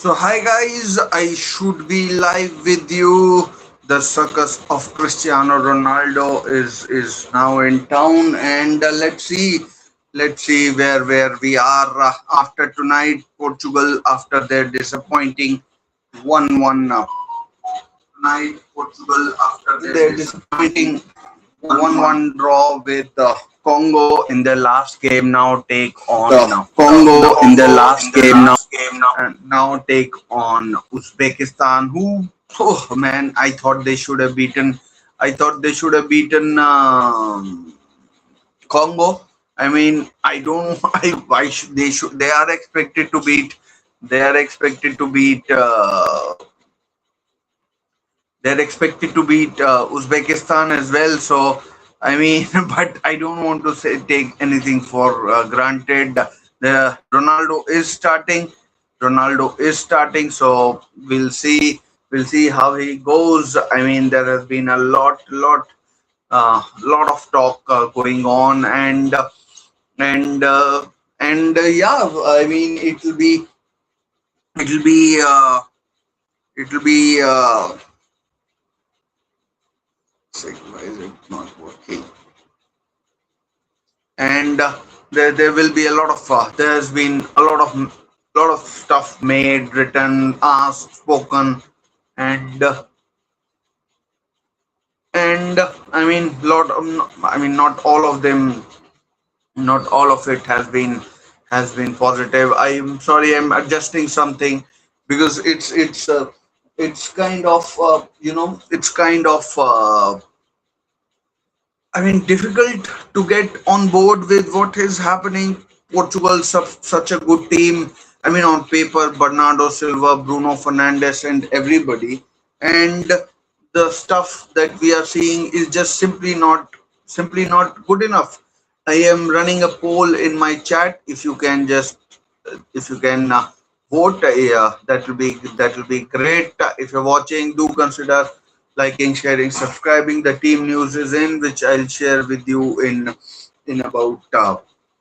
So hi guys, I should be live with you. The circus of Cristiano Ronaldo is now in town, and let's see where we are after tonight. Portugal after their disappointing 1-1 tonight. Portugal after their disappointing 1-1 draw with Congo in their last game now take on Congo in the Congo in last their game now. last game now take on Uzbekistan, who, oh man, I thought they should have beaten Congo. I mean, I don't why should they are expected to beat they are expected to beat Uzbekistan as well. So, I mean, but I don't want to say take anything for granted. The Ronaldo is starting. Ronaldo is starting. So we'll see. We'll see how he goes. I mean, there has been a lot of talk going on, and yeah. I mean, it'll be it'll be. Why is it not working? And there will be a lot of there's been a lot of stuff made, written, asked, spoken, and I mean I mean not all of it has been positive. I'm sorry, I'm adjusting something because it's kind of it's kind of I mean, difficult to get on board with what is happening. Portugal, such a good team. I mean, on paper, Bernardo Silva, Bruno Fernandes, and everybody, and the stuff that we are seeing is just simply not good enough. I am running a poll in my chat. If you can vote, that will be great. If you're watching, do consider liking, sharing, subscribing. The team news is in, which I'll share with you in about uh,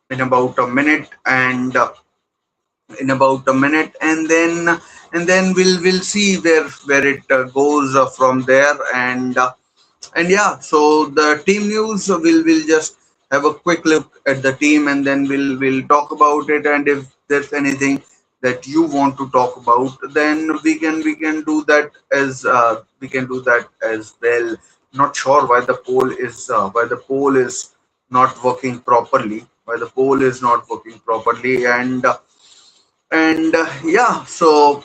in about a minute, and then we'll see where it goes from there, and yeah. So the team news, we'll just have a quick look at the team, and then we'll talk about it. And if there's anything that you want to talk about, then we can do that as well. Not sure why the poll is not working properly. And yeah. So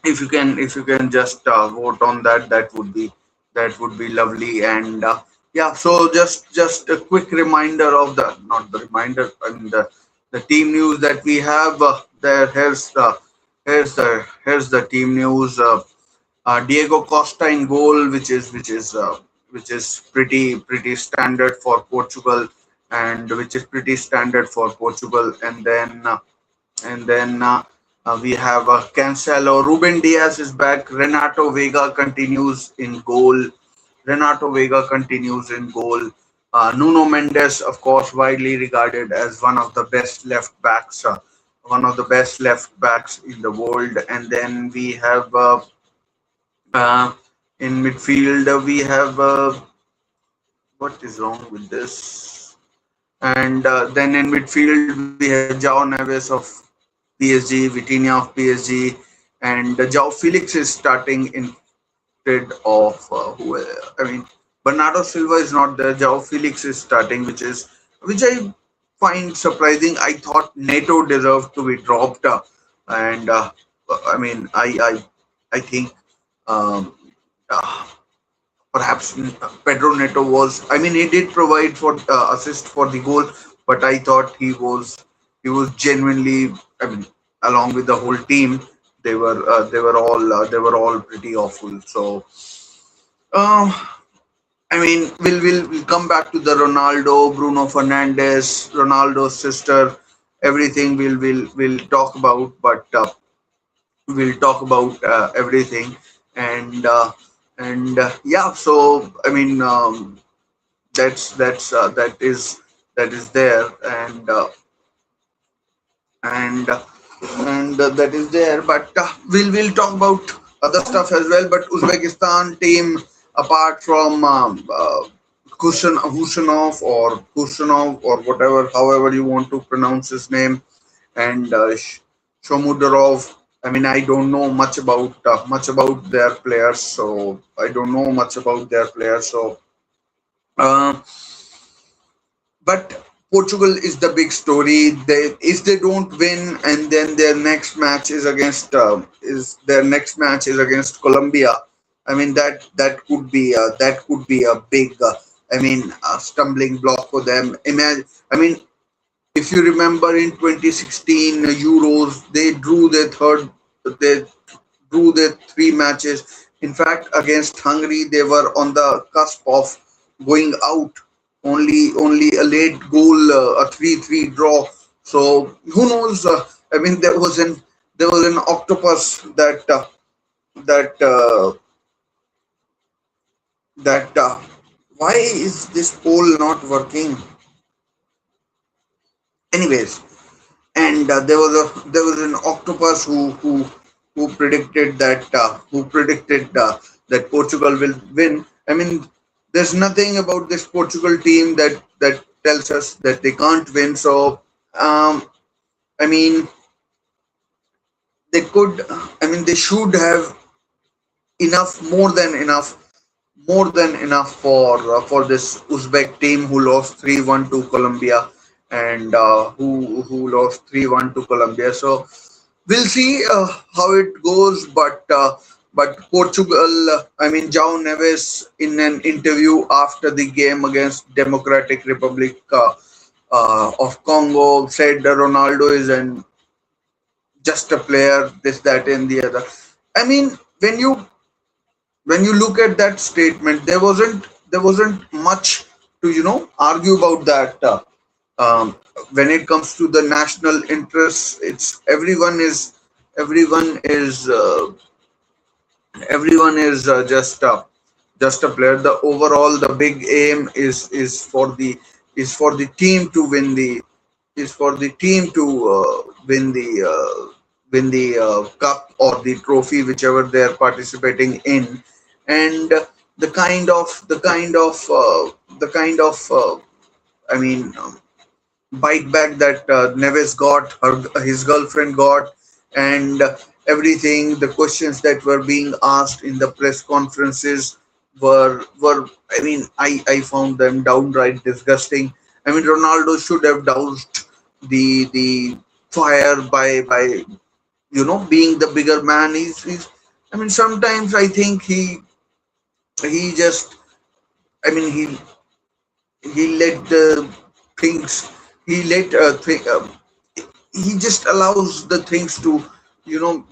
if you can just vote on that, that would be lovely. And yeah. So just a quick reminder of the not the reminder and the team news that we have there. Here's the team news. Diego Costa in goal, which is pretty standard for Portugal, and which is pretty standard for Portugal. And then we have Cancelo. Ruben Diaz is back. Renato Vega continues in goal. Nuno Mendes, of course, widely regarded as one of the best left backs in the world. And then we have uh, in midfield, we have what is wrong with this? And then in midfield, we have Jao Neves of PSG, Vitinha of PSG, and Jao Felix is starting instead of I mean, Bernardo Silva is not there. Jao Felix is starting, which I find surprising. I thought Neto deserved to be dropped, and I mean, I think um, uh, perhaps Pedro Neto was. I mean, he did provide for assist for the goal, but I thought he was genuinely. I mean, along with the whole team, they were all pretty awful. So, um, I mean, we'll come back to the Ronaldo, Bruno Fernandes, Ronaldo's sister, everything. We'll talk about, but we'll talk about everything, and yeah. So I mean, that is there, and and that is there. But we'll talk about other stuff as well. But Uzbekistan team, apart from Kusanov or whatever, however you want to pronounce his name, and Shomudarov. I mean, I don't know much about their players, so I don't know much about their players. So, uh, but Portugal is the big story. They if they don't win, and then their next match is against Colombia. I mean that could be a big stumbling block for them. Imagine, I mean, if you remember in 2016 Euros, they drew their three matches. In fact, against Hungary, they were on the cusp of going out. Only a late goal, a 3-3 draw. So who knows? I mean, there was an octopus that that. Why is this poll not working? Anyways, and there was an octopus who predicted that Portugal will win. I mean, there's nothing about this Portugal team that tells us that they can't win. So, um, I mean, they could. I mean, they should have enough, more than enough for this Uzbek team who lost 3-1 to Colombia and who lost 3-1 to Colombia. So we'll see how it goes. But Portugal, I mean, Joao Neves in an interview after the game against Democratic Republic of Congo said that Ronaldo is an just a player, this, that, and the other. I mean, when you look at that statement, there wasn't much to argue about that. When it comes to the national interests, it's everyone is just a player. The overall the big aim is for the team to win the is for the team to win the cup or the trophy, whichever they are participating in, and the kind of I mean bite back that Neves got, his girlfriend got, and everything. The questions that were being asked in the press conferences were. I mean, I found them downright disgusting. I mean, Ronaldo should have doused the fire by being the bigger man. He's I mean, sometimes I think he just. I mean, he let the things he let he just allows the things to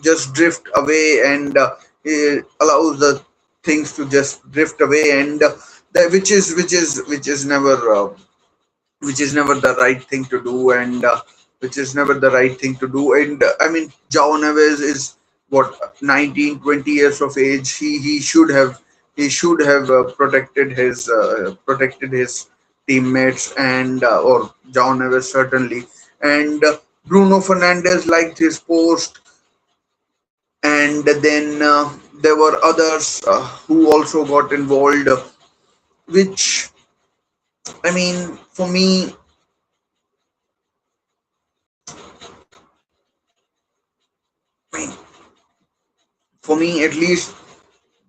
just drift away, and he allows the things to just drift away, and which is never the right thing to do, and which is never the right thing to do. And I mean, Jao Neves is what, 19, 20 years of age. He should have protected his teammates, and or Jao Neves certainly. And Bruno Fernandes liked his post, and then there were others who also got involved, which I mean, I mean, for me at least,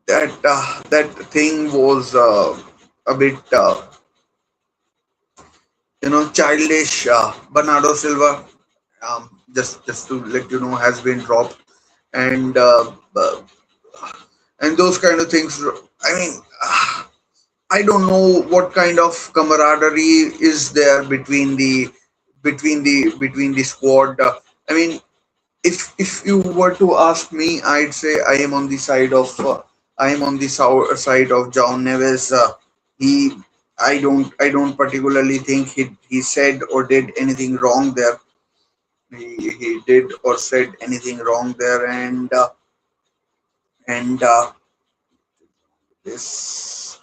that thing was a bit childish. Bernardo Silva, just to let you know, has been dropped, and those kind of things. I mean, I don't know what kind of camaraderie is there between the squad. I mean, if you were to ask me, I'd say I am on the side of John Neves. He I don't particularly think he said or did anything wrong there. He did or said anything wrong there, and this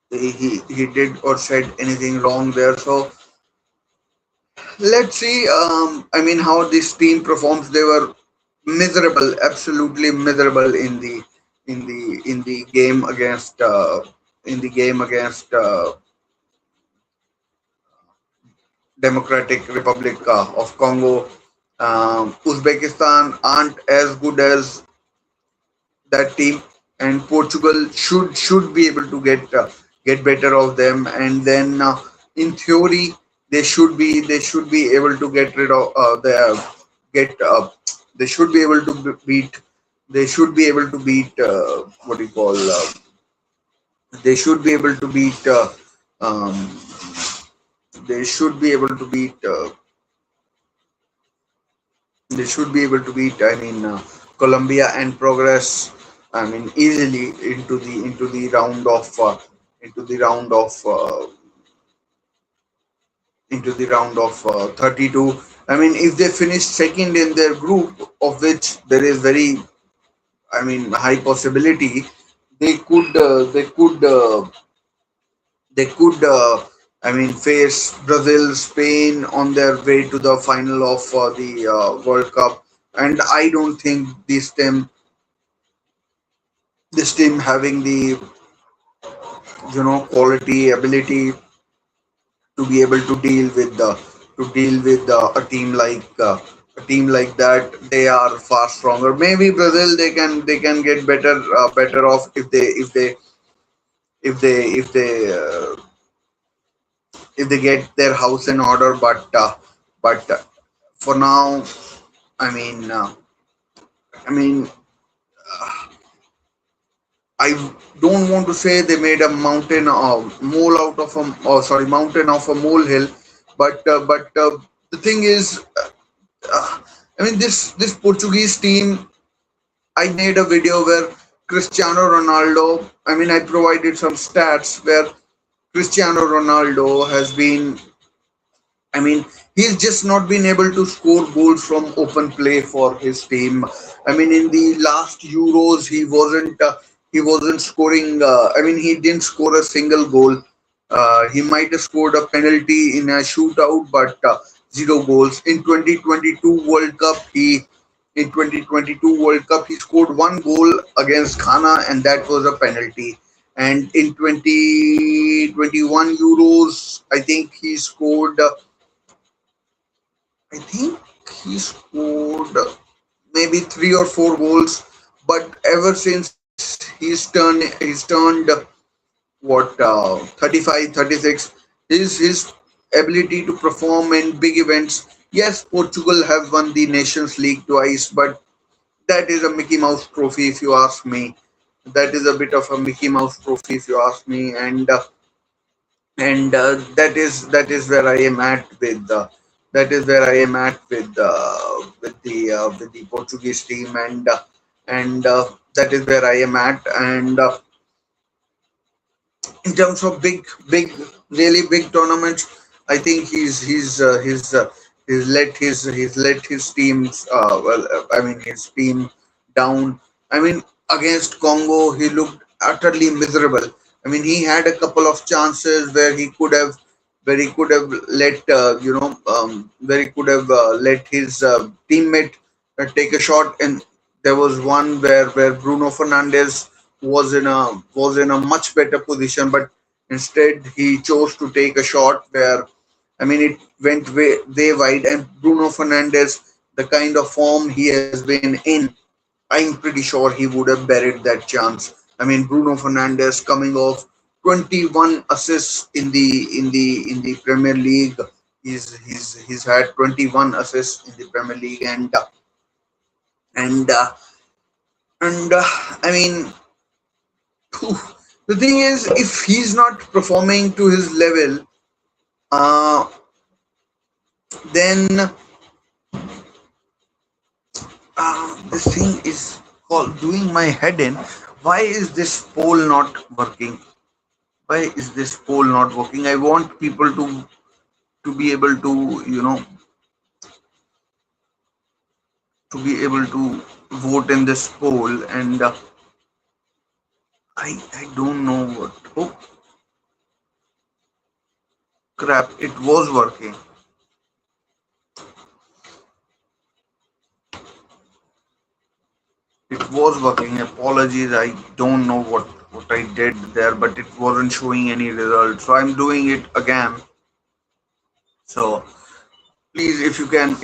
he did or said anything wrong there. So let's see. I mean, how this team performs. They were miserable, absolutely miserable in the game against in the game against Democratic Republic of Congo. Uzbekistan aren't as good as that team, and Portugal should be able to get better of them. And then, in theory, they should be able to get rid of the get they should be able to beat they should be able to beat what do you call they should be able to beat um, they should be able to beat they should be able to beat, I mean, Colombia and progress, I mean, easily into the round of into the round of into the round of 32. I mean, if they finish second in their group, of which there is very, I mean, high possibility, they could they could I mean, face Brazil, Spain on their way to the final of the World Cup. And I don't think this team having the quality ability to be able to deal with the to deal with a team like that. They are far stronger. Maybe Brazil, they can get better off if they get their house in order. But for now, I mean, I mean, I don't want to say they made a mountain mole out of a mountain of a molehill, but the thing is, I mean, this Portuguese team. I made a video where Cristiano Ronaldo. I mean, I provided some stats where Cristiano Ronaldo has been, I mean, he's just not been able to score goals from open play for his team. I mean, in the last Euros, he wasn't scoring. I mean, he didn't score a single goal. He might have scored a penalty in a shootout, but zero goals. In 2022 World Cup he scored one goal against Ghana, and that was a penalty. And in 2021 Euros, I think he scored maybe three or four goals. But ever since he's turned what 35, 36, his ability to perform in big events. Yes, Portugal have won the Nations League twice, but that is a Mickey Mouse trophy if you ask me. That is a bit of a Mickey Mouse trophy if you ask me. And that is where I am at with that is where I am at with the Portuguese team. And that is where I am at. And in terms of really big tournaments, I think he's let his teams I mean, his team down. I mean, against Congo he looked utterly miserable. I mean, he had a couple of chances where he could have let where he could have let his teammate take a shot. And there was one where Bruno Fernandes was in a much better position, but instead he chose to take a shot where, I mean, it went way wide. And Bruno Fernandes, the kind of form he has been in, I'm pretty sure he would have buried that chance. I mean, Bruno Fernandes coming off 21 assists in the Premier League. He's had 21 assists in the Premier League. And and I mean, phew, the thing is, if he's not performing to his level, uh, then this thing is called doing my head in. Why is this poll not working? Why is this poll not working? I want people to be able to to be able to vote in this poll. And I don't know what. Oh crap! It was working. was working. Apologies, I don't know what I did there, but it wasn't showing any result. So I'm doing it again. So please, if you can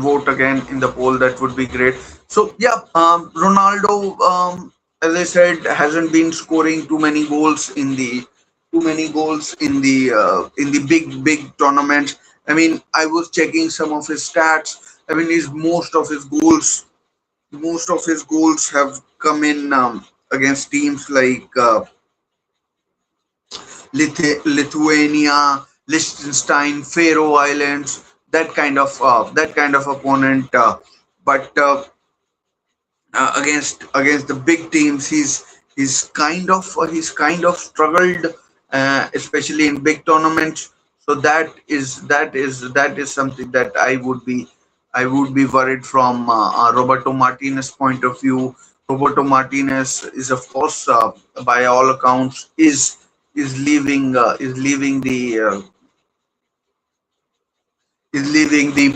vote again in the poll, that would be great. So yeah, Ronaldo, as I said, hasn't been scoring too many goals in the big tournaments. I mean, I was checking some of his stats. I mean, his most of his goals have come in against teams like Lithuania, Liechtenstein, Faroe Islands, that kind of opponent. But against the big teams, he's kind of struggled, especially in big tournaments. So that is something that I would be worried from Roberto Martinez point of view. Roberto Martinez is, of course, by all accounts, is leaving the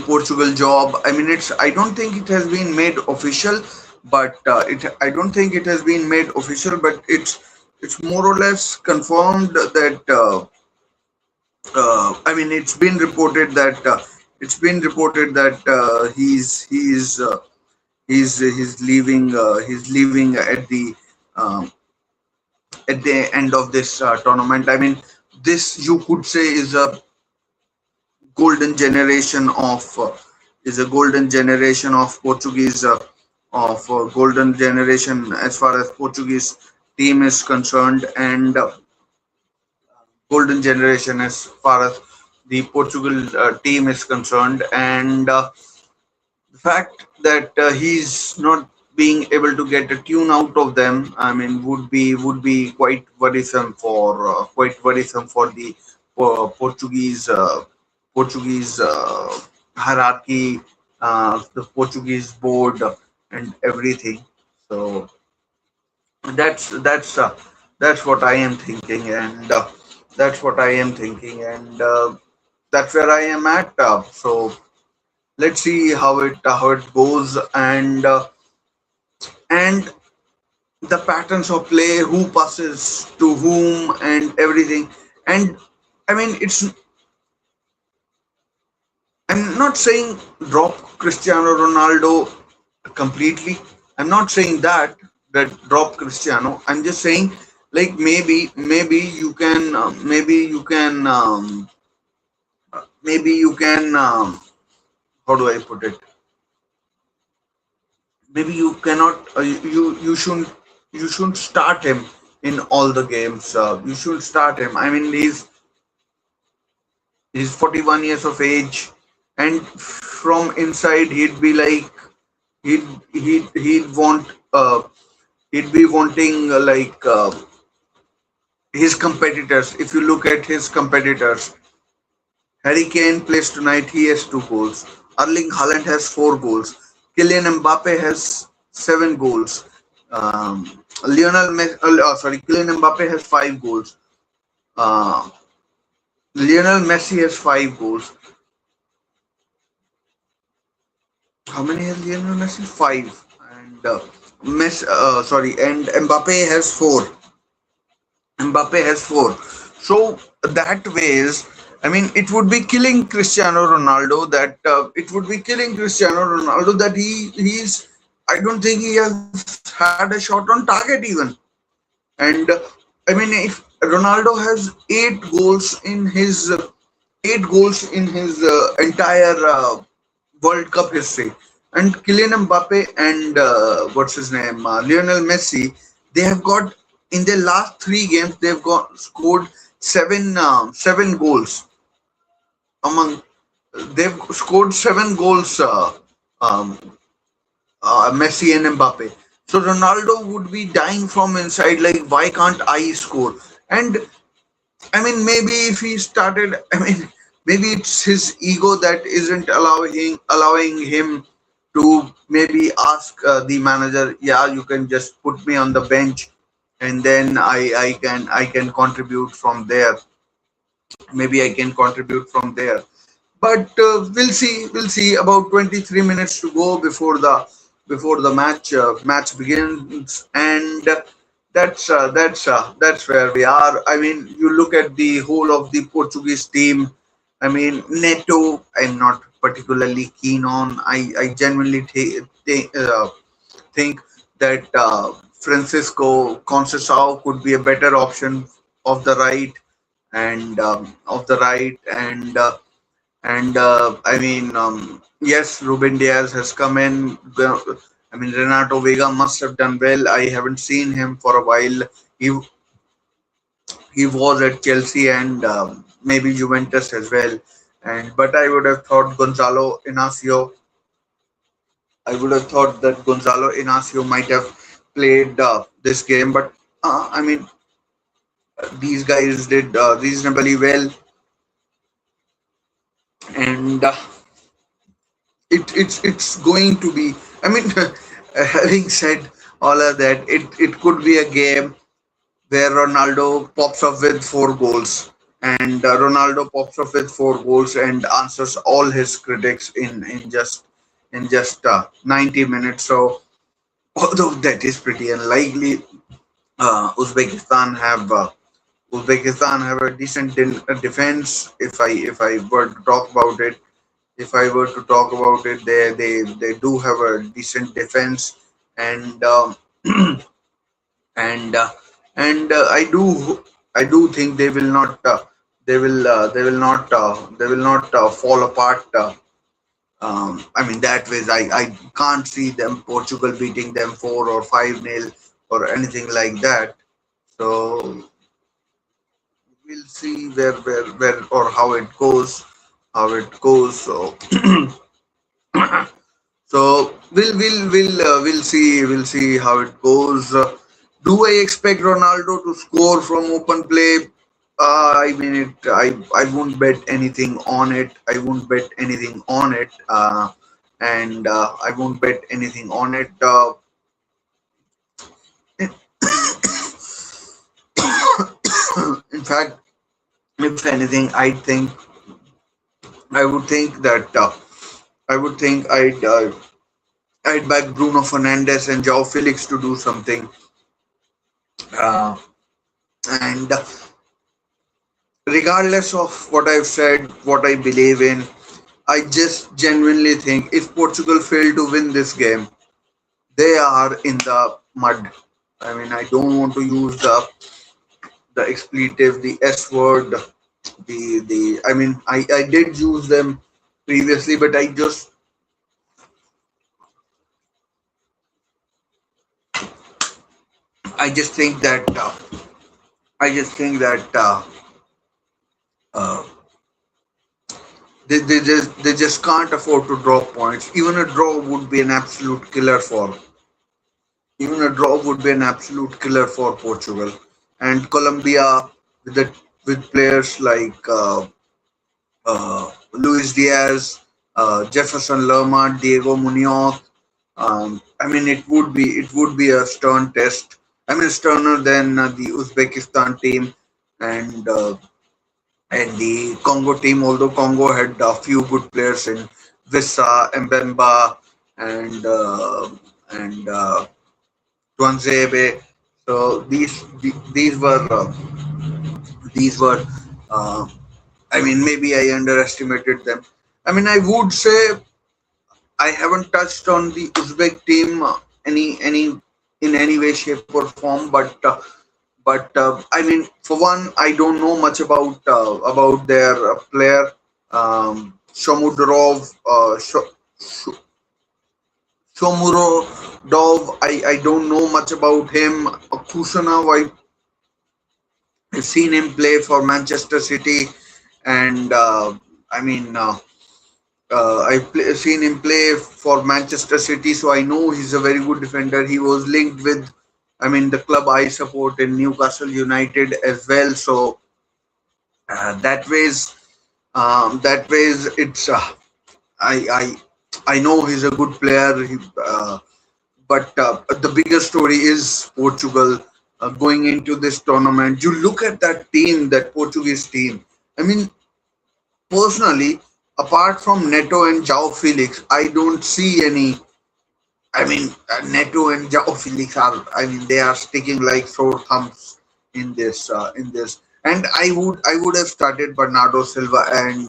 Portugal job. I mean, I don't think it has been made official, but I don't think it has been made official, but it's more or less confirmed that. I mean, it's been reported that he's leaving at the end of this tournament. I mean, this, you could say, golden generation of is a golden generation of Portuguese of golden generation as far as Portuguese team is concerned, and golden generation as far as the Portugal team is concerned, and the fact that he's not being able to get a tune out of them, I mean, would be quite worrisome for the Portuguese hierarchy, the Portuguese board, and everything. So that's that's what I am thinking, and that's what I am thinking, and that's where I am at. So let's see how it goes, and the patterns of play, who passes to whom, and everything. And I mean, I'm not saying drop Cristiano Ronaldo completely. I'm not saying that drop Cristiano. I'm just saying, like, maybe you can how do I put it? Maybe you cannot you shouldn't start him in all the games. You should start him. I mean, he's 41 years of age, and from inside he'd be like, he'd he'd want he'd be wanting, like, his competitors. If you look at his competitors, Harry Kane plays tonight. He has 2 goals. Erling Haaland has 4 goals. Kylian Mbappe has 7 goals. Kylian Mbappe has 5 goals. Uh, Lionel Messi has 5 goals. How many has Lionel Messi? Five. And and Mbappe has 4. So that ways, I mean, it would be killing Cristiano Ronaldo. That he's. I don't think he has had a shot on target even. And I mean, if Ronaldo has 8 goals in his entire World Cup history, and Kylian Mbappe and what's his name, Lionel Messi, they have got, in their last 3 games, they've got scored seven goals among. They've scored 7 goals. Um, Messi and Mbappe. So Ronaldo would be dying from inside, like, why can't I score? And I mean, maybe if he started, I mean, maybe it's his ego that isn't allowing him to maybe ask the manager, yeah, you can just put me on the bench, and then I can contribute from there. Maybe I can contribute from there. But we'll see. About 23 minutes to go before the match begins, and that's where we are. I mean, you look at the whole of the Portuguese team. I mean, Neto, I'm not particularly keen on. I genuinely think that Francisco Conceição could be a better option of the right and I mean, yes, Ruben Diaz has come in. I mean, Renato Vega must have done well. I haven't seen him for a while. He was at Chelsea and maybe Juventus as well. And but I would have thought Gonzalo Inacio. I would have thought that Gonzalo Inacio might have played this game, but I mean, these guys did reasonably well, and it's going to be. I mean, having said all of that, it could be a game where Ronaldo pops up with 4 goals, and Ronaldo pops up with 4 goals and answers all his critics in just 90 minutes. So although that is pretty unlikely, uh, Uzbekistan have uh, Uzbekistan have a decent defense. If I were to talk about it, they do have a decent defense, and and I do think they will not fall apart. I mean, that way I can't see them Portugal beating them 4 or 5-0 or anything like that. So we'll see where or how it goes. So we'll see how it goes. Do I expect Ronaldo to score from open play? I mean, I won't bet anything on it. I won't bet anything on it. And I won't bet anything on it. In fact, if anything, I would think I'd back Bruno Fernandes and Joao Felix to do something. Uh, and regardless of what I've said, what I believe in, I just genuinely think if Portugal fail to win this game, they are in the mud. I mean, I don't want to use the expletive, the S word, the. I mean, I did use them previously, but I just think that I just think that uh, they just can't afford to drop points. Even a draw would be an absolute killer for Portugal and Colombia with players like Luis Diaz, Jefferson Lerma, Diego Munoz. I mean, it would be a stern test. I mean, sterner than the Uzbekistan team and the Congo team. Although Congo had a few good players in Vissa, Mbemba, and Tuanzebe. So these were. Uh, I mean, maybe I underestimated them. I mean, I would say I haven't touched on the Uzbek team in any way, shape, or form. But I mean, for one, I don't know much about their player Shomudrov, Shomurodov. I don't know much about him. Kusanov, I've seen him play for Manchester City, and I mean. Seen him play for Manchester City, so I know he's a very good defender. He was linked with, I mean, the club I support in Newcastle United as well. So that ways, it's I I know he's a good player. But the bigger story is Portugal going into this tournament. You look at that team, that Portuguese team. I mean, personally, apart from Neto and João Felix, I don't see I mean, Neto and Joao Felix are. I mean, they are sticking like sore thumbs in this. And I would have started Bernardo Silva and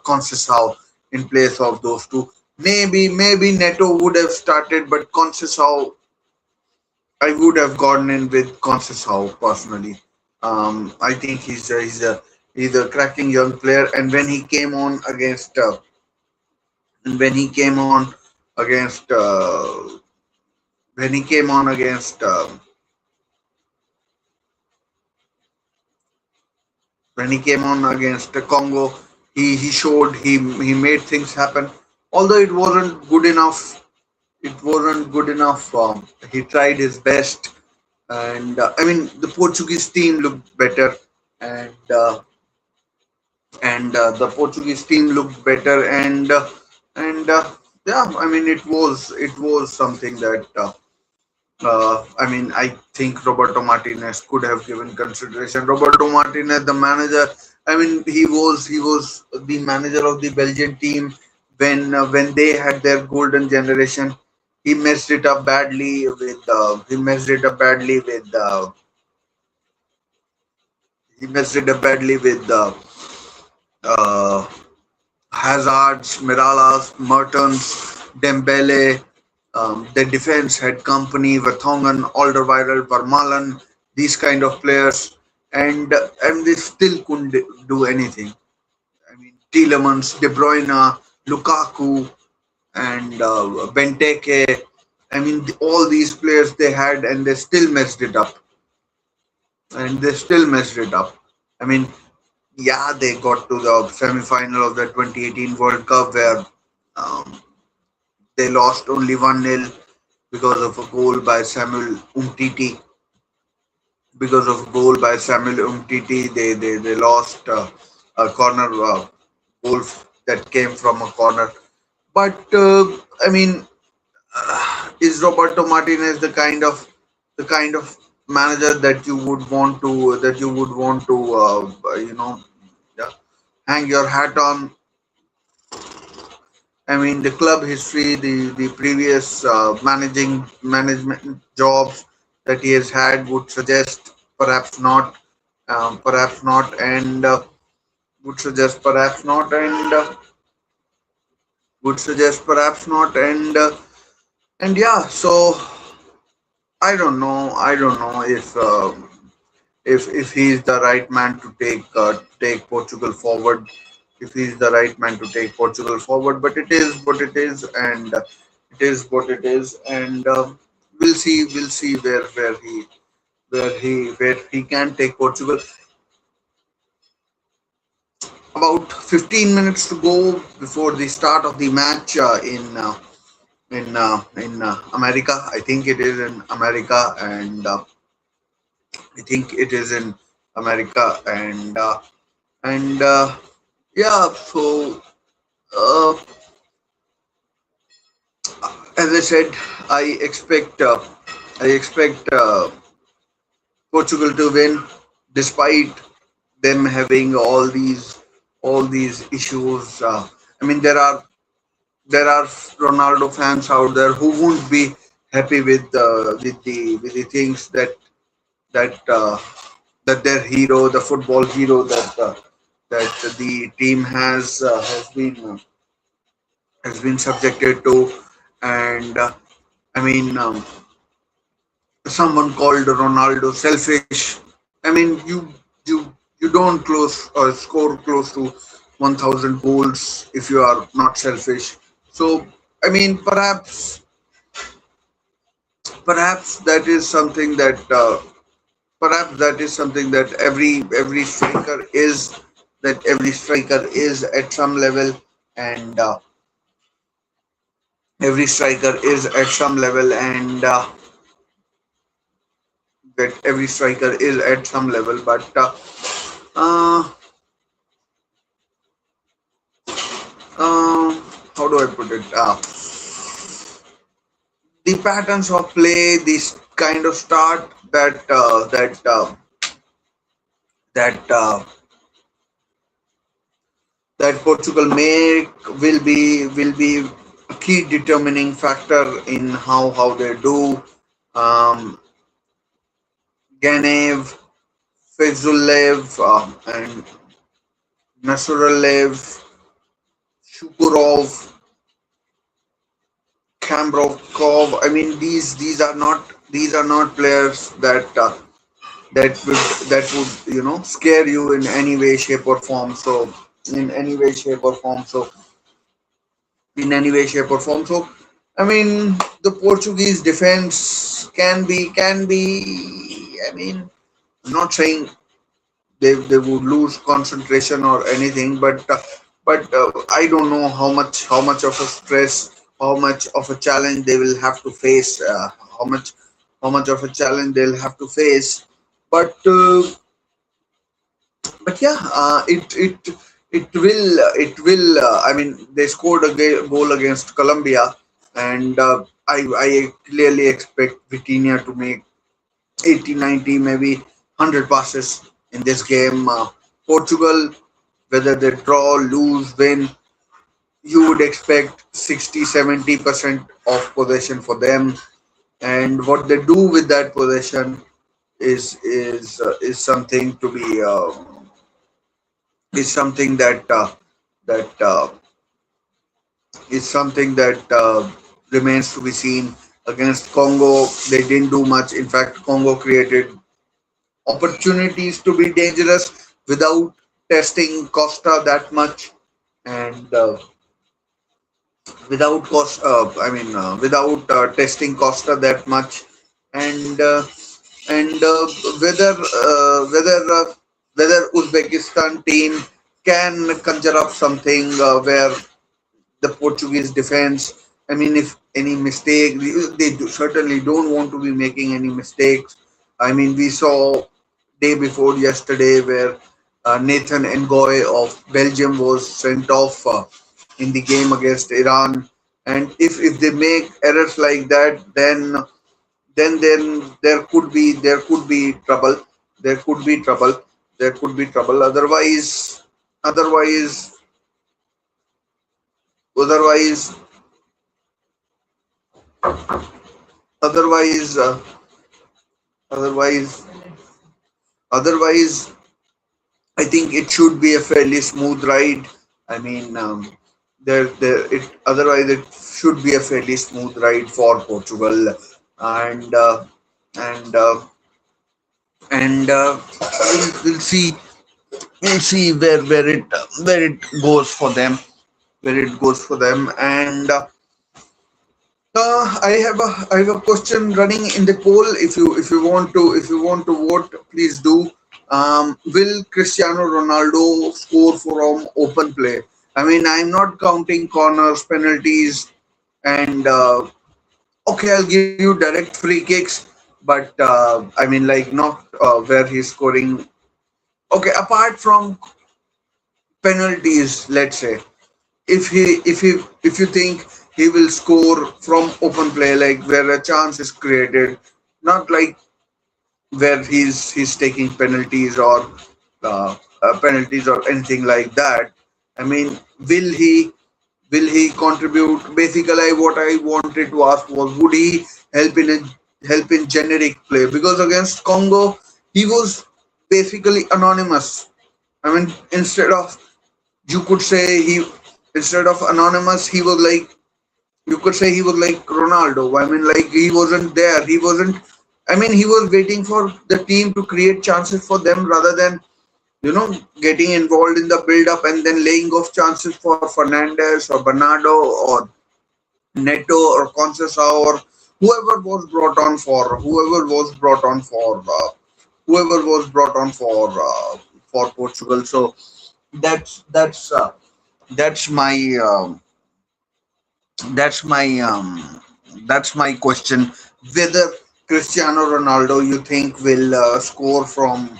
Conceição in place of those two. Maybe Neto would have started, but Conceição, I would have gone in with Conceição personally. I think he's a cracking young player, and when he came on against when he came on against when he came on against Congo, he showed he made things happen. Although it wasn't good enough, it wasn't good enough. He tried his best, and I mean the Portuguese team looked better, and the Portuguese team looked better, and yeah, I mean it was something that. I mean, I think Roberto Martinez could have given consideration. Roberto Martinez, the manager. I mean, he was the manager of the Belgian team when they had their golden generation. He messed it up badly with. He messed it up badly with. He messed it up badly with uh, Hazards, Miralas, Mertens, Dembele. The defense had company, Vertonghen, Alderweireld, Vermaelen, these kind of players, and they still couldn't do anything. I mean, Tielemans, De Bruyne, Lukaku, and Benteke. I mean, all these players they had, and they still messed it up. And they still messed it up. I mean, yeah, they got to the semi-final of the 2018 World Cup where um, they lost only 1-0 because of a goal by Samuel Umtiti. Because of goal by Samuel Umtiti, they lost a corner goal that came from a corner. But I mean, is Roberto Martinez the kind of manager that you would want to yeah, hang your hat on? I mean, the club history, the previous management jobs that he has had would suggest perhaps not, and would suggest perhaps not, and would suggest perhaps not, and yeah. So I don't know if he's the right man to take Portugal forward, if he's the right man to take Portugal forward. But it is what it is, and it is what it is, and we'll see where he can take Portugal. About 15 minutes to go before the start of the match in America. I think it is in America, and I think it is in America, and yeah. So uh, as I said, I expect uh, I expect Portugal to win, despite them having all these issues. I mean, there are Ronaldo fans out there who won't be happy with the things that their hero, the football hero that the team has been subjected to, and I mean, someone called Ronaldo selfish. I mean, you don't score close to 1,000 goals if you are not selfish. So I mean, perhaps that is something that every striker is at some level, and every striker is at some level, and that every striker is at some level. But uh, uh, how do I put it? The patterns of play, this kind of start that Portugal make will be a key determining factor in how they do. Um, Ganev, Fezulev, and Nasuralev, Shukurov, Kambrovkov. I mean, these are not players that would scare you in any way, shape, or form. So in any way, shape, or form. So in any way, shape, or form. So I mean, the Portuguese defense can be. I mean, I'm not saying they would lose concentration or anything, but I don't know how much of a stress, how much of a challenge they will have to face, how much how much of a challenge they'll have to face. But yeah, it will. I mean, they scored a goal against Colombia, and I clearly expect Vitinha to make 80, 90, maybe 100 passes in this game. Portugal, whether they draw, lose, win, you would expect 60, 70% of possession for them. And what they do with that possession is something to be is something that is something that remains to be seen. Against Congo, they didn't do much. In fact, Congo created opportunities to be dangerous without testing Costa that much, and without testing Costa that much, and whether Uzbekistan team can conjure up something where the Portuguese defense. I mean, if any mistake, certainly don't want to be making any mistakes. I mean, we saw day before yesterday where Nathan Ngoy of Belgium was sent off in the game against Iran, and if they make errors like that, then there could be trouble. There could be trouble. There could be trouble. Otherwise, otherwise, otherwise, otherwise, otherwise, I think it should be a fairly smooth ride. I mean, otherwise it should be a fairly smooth ride for Portugal, and and we'll see where it goes for them, and I have a question running in the poll. If you want to vote, please do. Will Cristiano Ronaldo score from open play? I mean, I'm not counting corners, penalties, and okay, I'll give you direct free kicks, but I mean, like, not where he's scoring. Okay, apart from penalties, let's say, if you think he will score from open play, like where a chance is created, not like where he's taking penalties or anything like that. I mean, will he contribute? Basically, what I wanted to ask was, would he help in help in generic play? Because against Congo, he was basically anonymous. I mean, you could say he instead of anonymous, he was like you could say he was like Ronaldo. I mean, like, he wasn't there. He wasn't. I mean, he was waiting for the team to create chances for them rather than getting involved in the build up and then laying off chances for Fernandes or Bernardo or Neto or Conceição or whoever was brought on for Portugal. So that's my that's my that's my question. Whether Cristiano Ronaldo, you think, will score from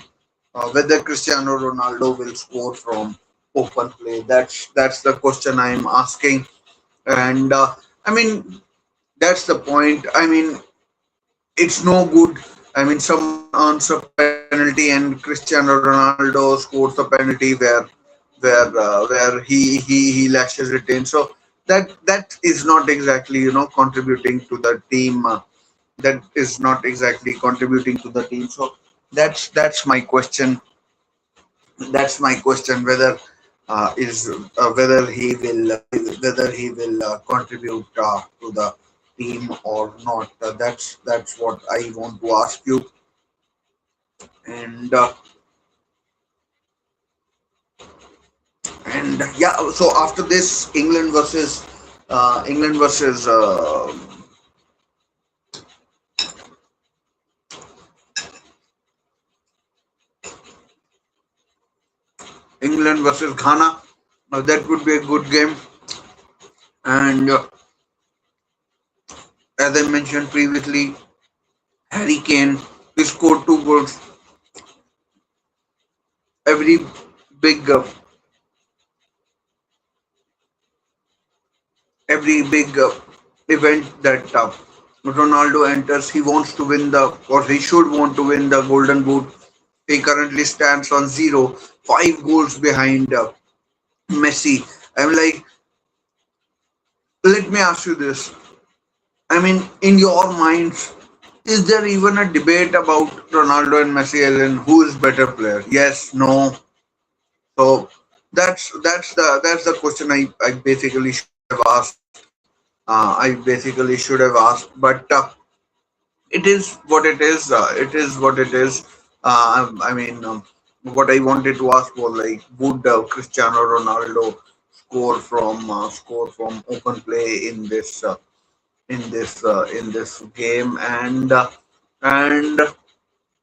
whether Cristiano Ronaldo will score from open play. That's the question I'm asking, and I mean, that's the point. I mean, it's no good. I mean, someone earns a penalty and Cristiano Ronaldo scores a penalty where he lashes it in. So that is not exactly contributing to the team. That is not exactly contributing to the team. So that's my question. That's my question. Whether is whether he will contribute to the team or not. That's what I want to ask you. And yeah. So after this, England versus England versus Ghana. That would be a good game. And as I mentioned previously, Harry Kane, he scored two goals. Every big every big event that Ronaldo enters, he wants to win or he should want to win the Golden Boot. He currently stands on 5 goals behind Messi. I'm like, let me ask you this. I mean, in your minds, is there even a debate about Ronaldo and Messi as in who is better player? Yes, no. So that's the question I basically should have asked. But it is what it is. It is what it is. I mean, what I wanted to ask was like, would Cristiano Ronaldo score from open play in this game? And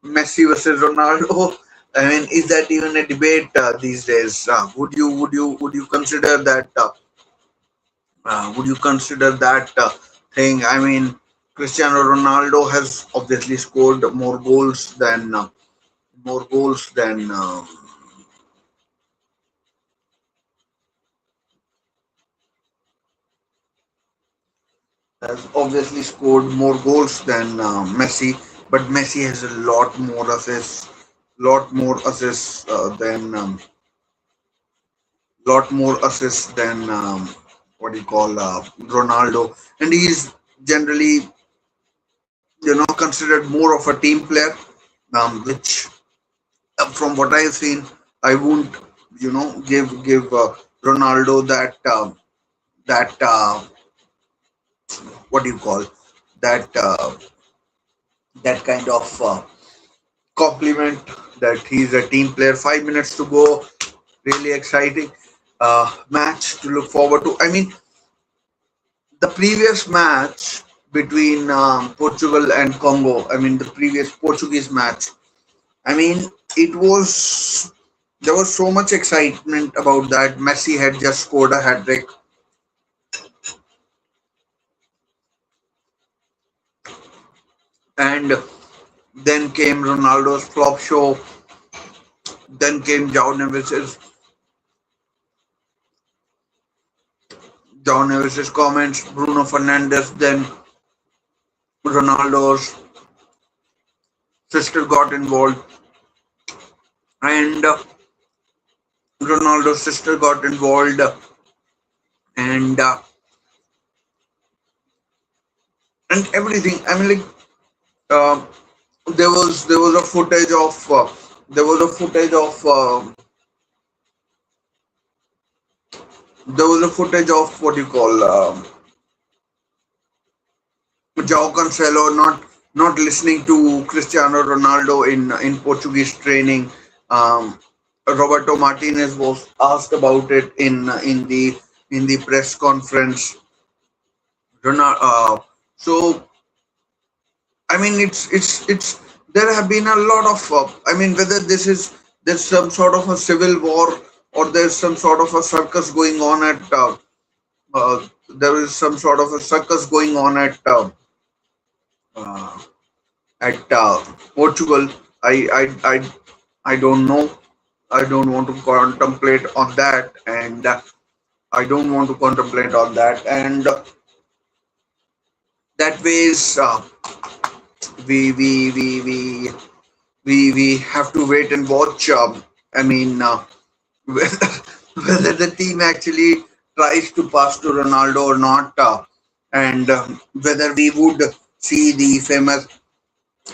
Messi versus Ronaldo. I mean, is that even a debate these days? Would you consider that? Would you consider that thing? I mean, Cristiano Ronaldo has obviously scored more goals than has obviously scored more goals than Messi, but Messi has a lot more assists than what do you call Ronaldo, and he's generally considered more of a team player, which from what I've seen, I won't give Ronaldo that what do you call that that kind of compliment that he's a team player. 5 minutes to go, really exciting match to look forward to. I mean, the previous match between Portugal and Congo. I mean, the previous Portuguese match. I mean, it was there was so much excitement about that. Messi had just scored a hat trick, and then came Ronaldo's flop show. Then came Joao Neves's comments. Bruno Fernandes. Then Ronaldo's sister got involved, and Ronaldo's sister got involved, and everything. I mean, like uh, there was a footage of what you call Joao Cancelo not listening to Cristiano Ronaldo in Portuguese training. Um, Roberto Martinez was asked about it in the press conference. So I mean, it's there have been a lot of I mean, whether there's some sort of a civil war or there's some sort of a circus going on there is some sort of a circus going on uh, at Portugal. I don't know. I don't want to contemplate on that, and I don't want to contemplate on that. And that ways we we we we we have to wait and watch. I mean, whether the team actually tries to pass to Ronaldo or not, and whether we would see the famous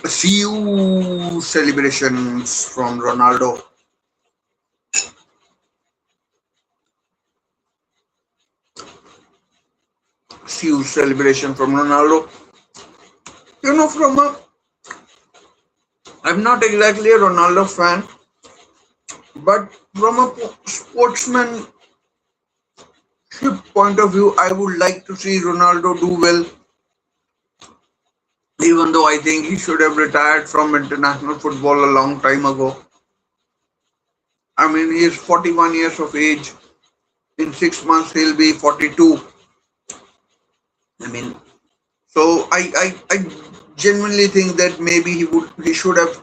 "See you" celebrations from Ronaldo. "See you" celebration from Ronaldo. You know, I'm not exactly a Ronaldo fan, but from a sportsmanship point of view, I would like to see Ronaldo do well, even though I think he should have retired from international football a long time ago. I mean, he is 41 years of age. In 6 months, he'll be 42. I mean, so I genuinely think that maybe he should have,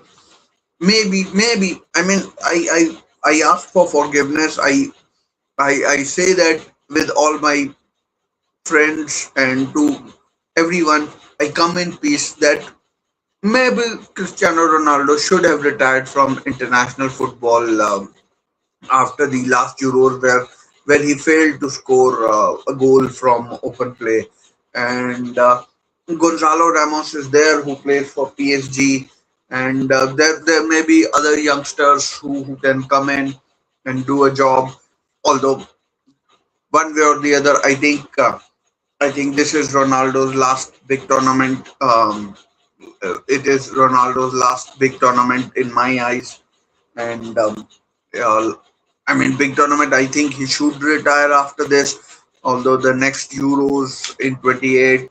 maybe. I mean, I ask for forgiveness. I say that with all my friends and to everyone. I come in peace that maybe Cristiano Ronaldo should have retired from international football after the last Euros, where he failed to score a goal from open play, and Gonzalo Ramos is there who plays for PSG, and there may be other youngsters who can come in and do a job. Although one way or the other, I think this is Ronaldo's last big tournament. It is Ronaldo's last big tournament in my eyes, and uh, I mean, big tournament. I think he should retire after this. Although the next Euros in 28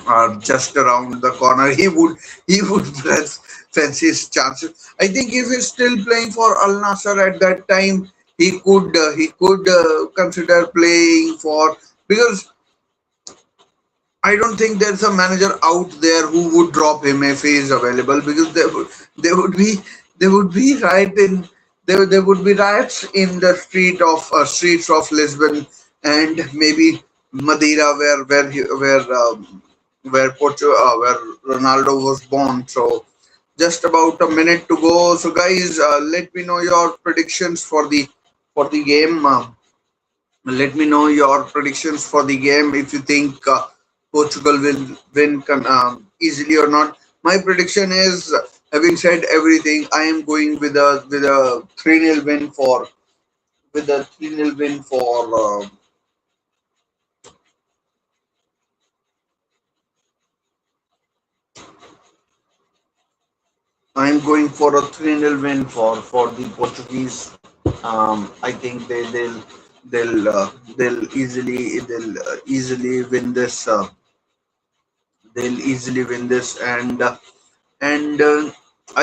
are just around the corner, he would fancy his chances. I think if he's still playing for Al Nassr at that time, he could consider playing for, because I don't think there's a manager out there who would drop him if he is available, because there would be riot in there would be riots in the streets of Lisbon and maybe Madeira, where Ronaldo was born. So just about a minute to go. So guys, let me know your predictions for the game. Let me know your predictions for the game, if you think Portugal will win easily or not. My prediction is, having said everything, I am going with a 3-0 win for with a 3-0 win for I am going for a 3-0 win for the Portuguese. I think they'll easily win this. They'll easily win this, and I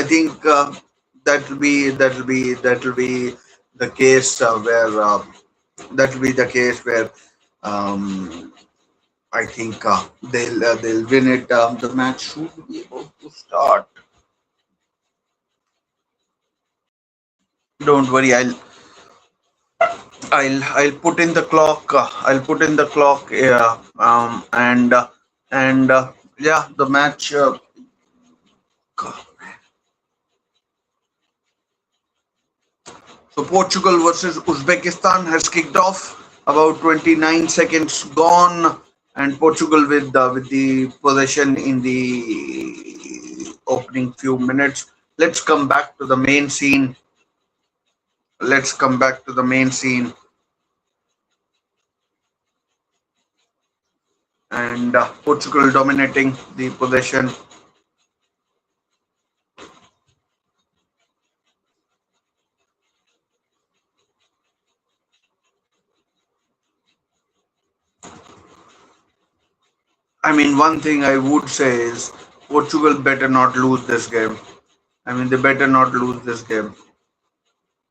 think that'll be the case where um, I think they'll win it. The match should be about to start. Don't worry, I'll put in the clock. I'll put in the clock. And yeah, the match. So Portugal versus Uzbekistan has kicked off. About 29 seconds gone, and Portugal with the possession in the opening few minutes. Let's come back to the main scene. Let's come back to the main scene, and Portugal dominating the possession. I mean, one thing I would say is Portugal better not lose this game. I mean, they better not lose this game.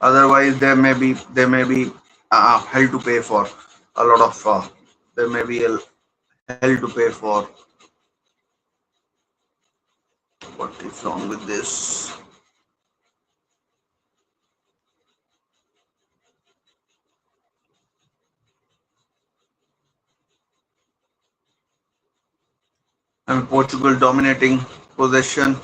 Otherwise, there may be hell to pay for a lot of. There may be a hell to pay for. What is wrong with this? I mean, Portugal dominating possession.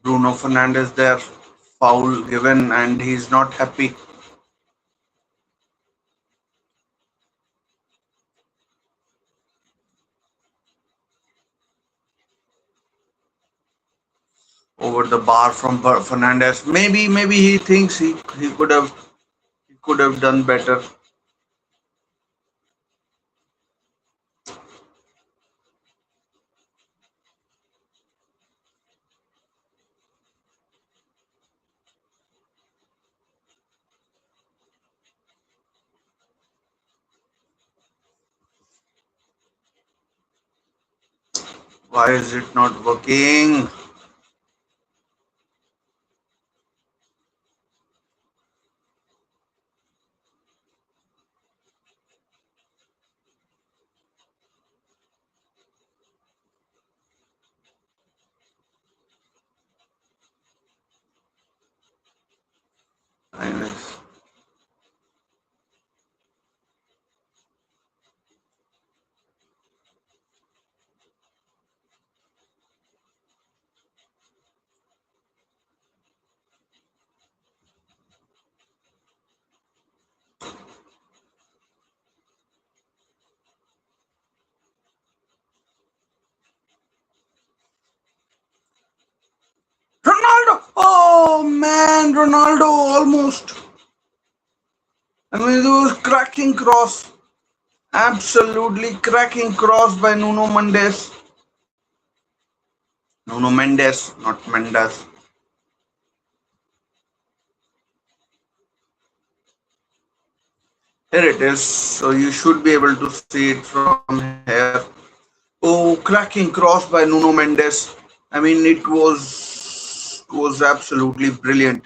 Bruno Fernandes there, foul given, and he's not happy. Over the bar from Fernandes. Maybe he thinks he could have done better. Why is it not working? Anyways, Ronaldo! Oh man, Ronaldo almost. I mean, it was cracking cross. Absolutely cracking cross by Nuno Mendes. Nuno Mendes, not Mendes. Here it is. So you should be able to see it from here. Oh, cracking cross by Nuno Mendes. I mean, it was absolutely brilliant,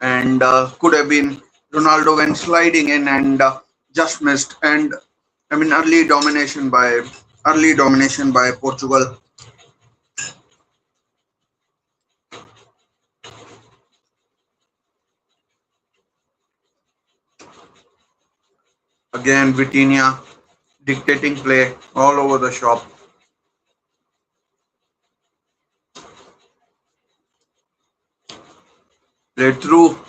and could have been Ronaldo went sliding in and just missed. And I mean, early domination by Portugal. Again, Vitinha dictating play all over the shop. Played through.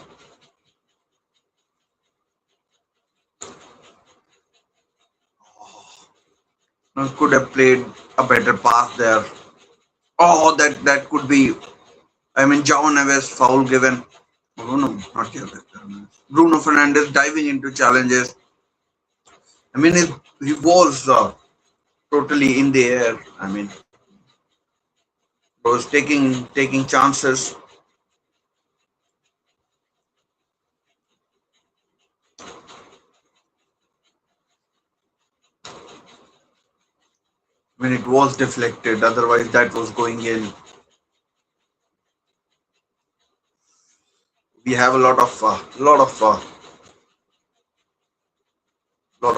Could have played a better pass there. Oh, that could be. I mean, Joao Neves foul given. Bruno, not Neves. Bruno Fernandes diving into challenges. I mean, he was totally in the air. I mean, was taking chances. I mean, it was deflected. Otherwise, that was going in. We have a lot of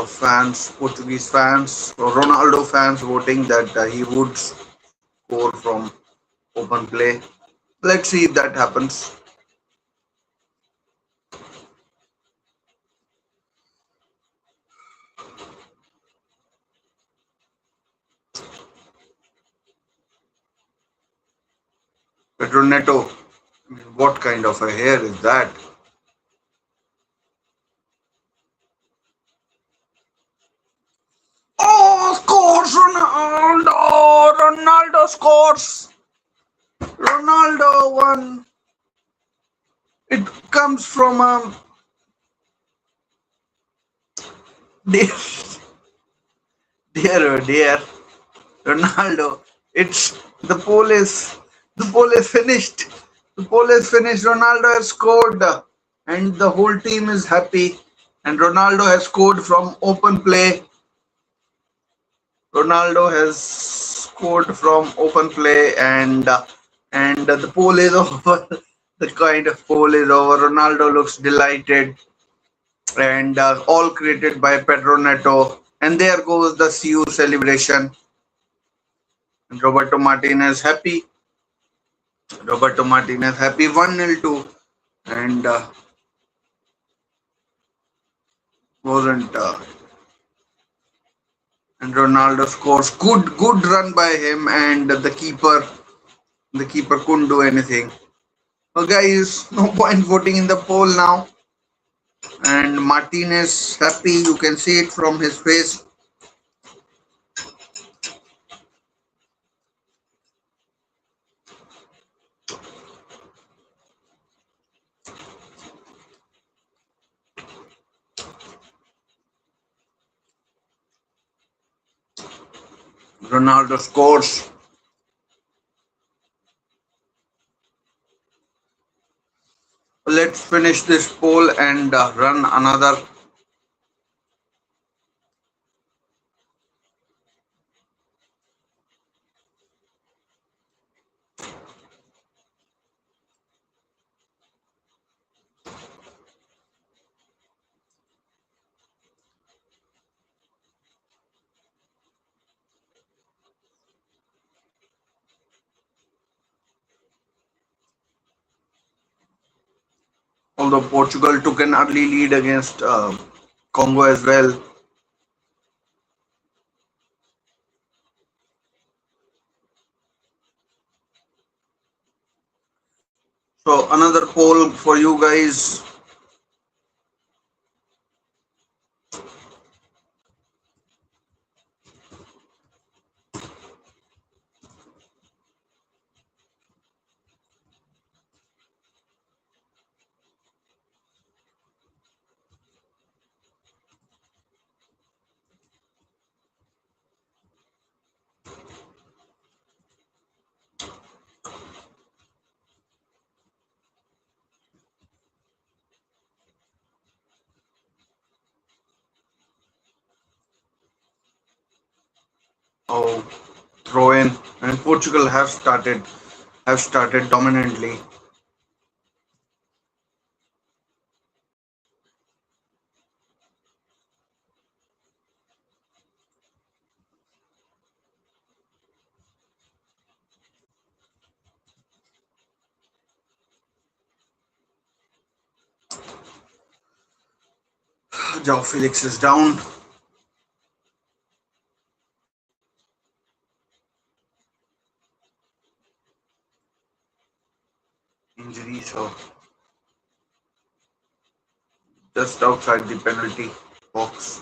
fans, Portuguese fans, or Ronaldo fans voting that he would score from open play. Let's see if that happens. Pedro Neto, I mean, what kind of a hair is that? Oh, scores Ronaldo! Ronaldo scores! Ronaldo won. It comes from dear, dear Ronaldo. It's the poll is finished. The poll is finished. Ronaldo has scored, and the whole team is happy. And Ronaldo has scored from open play. Ronaldo has scored from open play, and the poll is over. The kind of poll is over. Ronaldo looks delighted, and all created by Pedro Neto. And there goes the CU celebration. And Roberto Martinez happy 1-0 to, and wasn't and Ronaldo scores. Good run by him and the keeper. The keeper couldn't do anything. So guys, no point voting in the poll now. And Martinez happy, you can see it from his face. Ronaldo scores. Let's finish this poll and run another. Although Portugal took an early lead against Congo as well. So another poll for you guys. Oh, throw in, and Portugal have started dominantly. Joao Felix is down. Injury, so just outside the penalty box.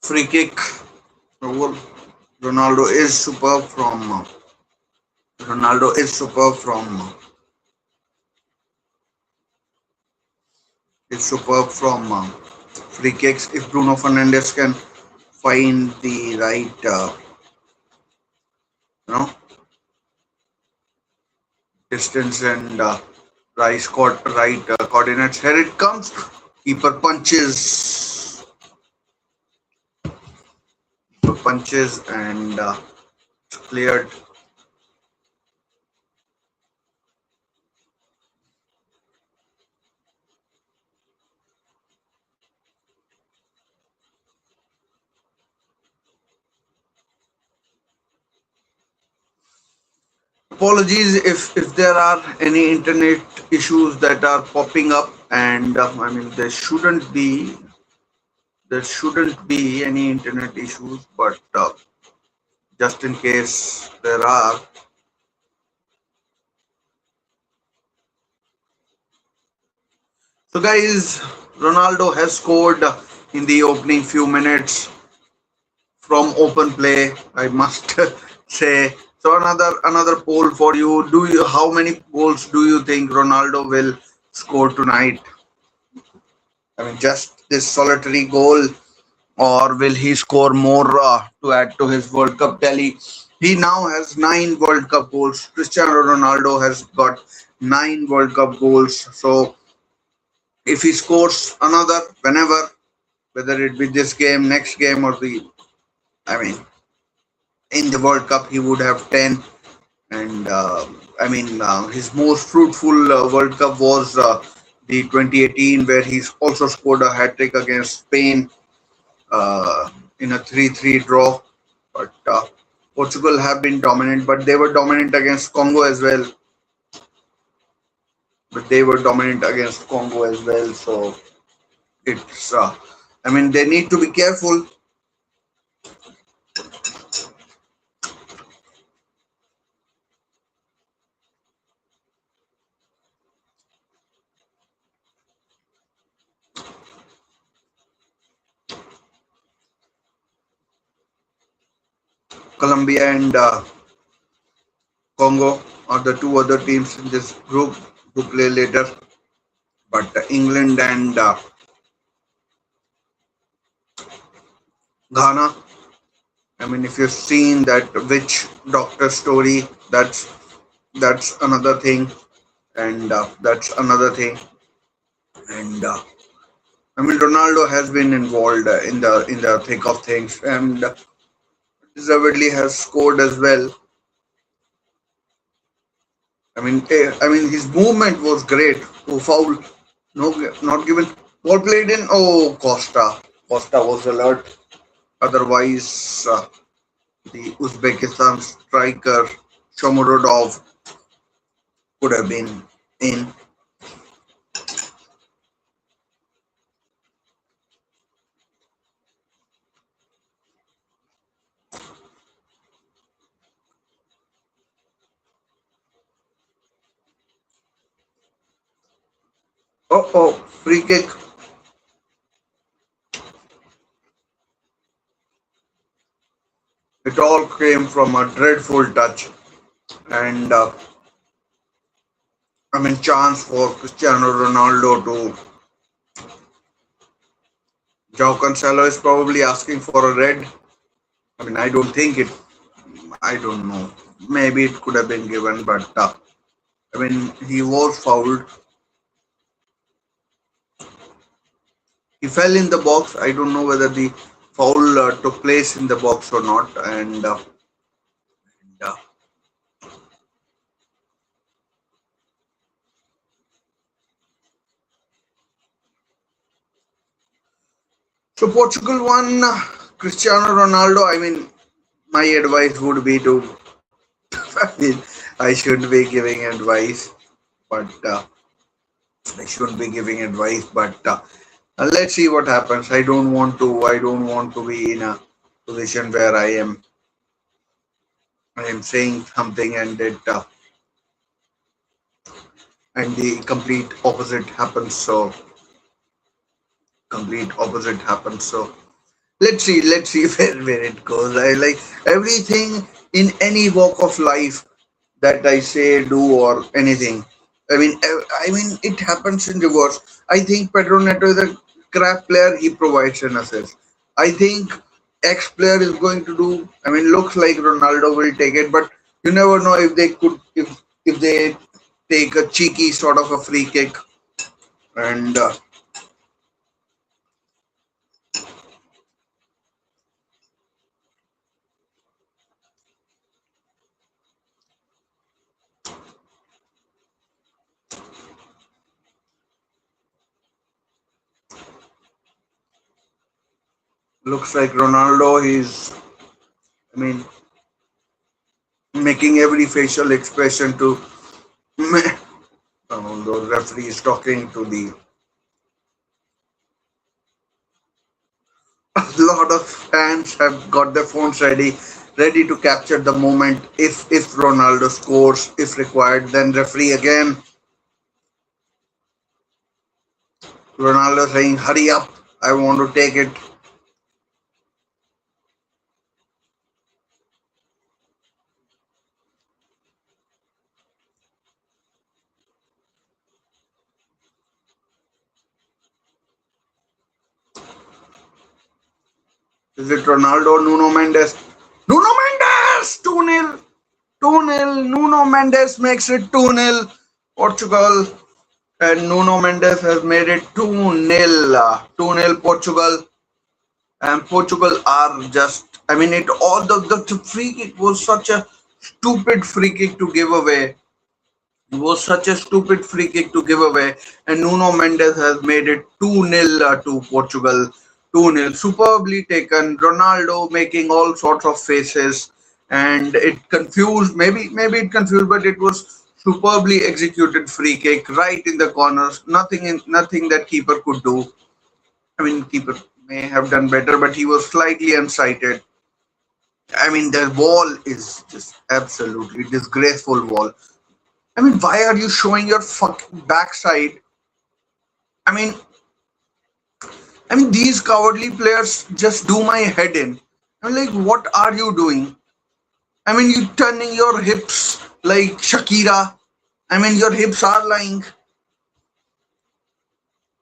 Free kick. Ronaldo is superb from Ronaldo is superb from free kicks. If Bruno Fernandes can find the right you know distance and right coordinates, here it comes. Keeper punches and cleared. Apologies if there are any internet issues that are popping up, and I mean there shouldn't be any internet issues, but just in case there are. So guys, Ronaldo has scored in the opening few minutes from open play, I must say. So another poll for you. How many goals do you think Ronaldo will score tonight? I mean, just this solitary goal, or will he score more to add to his World Cup tally? He now has 9 World Cup goals. Cristiano Ronaldo has got 9 World Cup goals. So if he scores another whenever, whether it be this game, next game, or I mean, in the World Cup, he would have 10. And his most fruitful World Cup was the 2018, where he's also scored a hat trick against Spain in a 3-3 draw. But Portugal have been dominant, but they were dominant against Congo as well. But they were dominant against Congo as well. So it's, I mean, they need to be careful. Colombia and Congo are the two other teams in this group who play later. But England and Ghana. I mean, if you've seen that witch doctor story, that's another thing, and that's another thing. And I mean, Ronaldo has been involved in the thick of things, and deservedly has scored as well. I mean, his movement was great. Oh, foul, no, not given. Ball played in. Oh, Costa was alert. Otherwise, the Uzbekistan striker Shomurodov could have been in. Oh, free kick. It all came from a dreadful touch, and I mean, chance for Cristiano Ronaldo to. Joao Cancelo is probably asking for a red. I mean, I don't think it. I don't know. Maybe it could have been given, but I mean, he was fouled. He fell in the box. I don't know whether the foul took place in the box or not. And so Portugal won. Cristiano Ronaldo. I mean, my advice would be to. I mean, I shouldn't be giving advice, but I shouldn't be giving advice. But let's see what happens. I don't want to. I don't want to be in a position where I am saying something and the complete opposite happens. So complete opposite happens. So let's see where it goes. I like everything in any walk of life that I say, do, or anything. I mean, it happens in reverse. I think Pedro Neto is a crap player. He provides an assist. I think X player is going to do. I mean, looks like Ronaldo will take it, but you never know if they could if they take a cheeky sort of a free kick and looks like Ronaldo is. I mean, making every facial expression to. The referee is talking to the. A lot of fans have got their phones ready to capture the moment. If Ronaldo scores, if required, then referee again. Ronaldo saying, "Hurry up! I want to take it." Is it Ronaldo? Nuno Mendes. Nuno Mendes! 2-0. 2-0. Nuno Mendes makes it 2-0. Portugal. And Nuno Mendes has made it 2-0. 2-0 Portugal. And Portugal are just. I mean, it all the free kick was such a stupid free kick to give away. It was such a stupid free kick to give away, and Nuno Mendes has made it 2-0 to Portugal. 2-0. Superbly taken. Ronaldo making all sorts of faces, and it confused. Maybe it confused, but it was superbly executed free kick right in the corners. Nothing that keeper could do. I mean, keeper may have done better, but he was slightly unsighted. I mean, the wall is just absolutely disgraceful wall. I mean, why are you showing your fucking backside? I mean, these cowardly players just do my head in. I'm like, what are you doing? I mean, you turning your hips like Shakira. I mean, your hips are lying.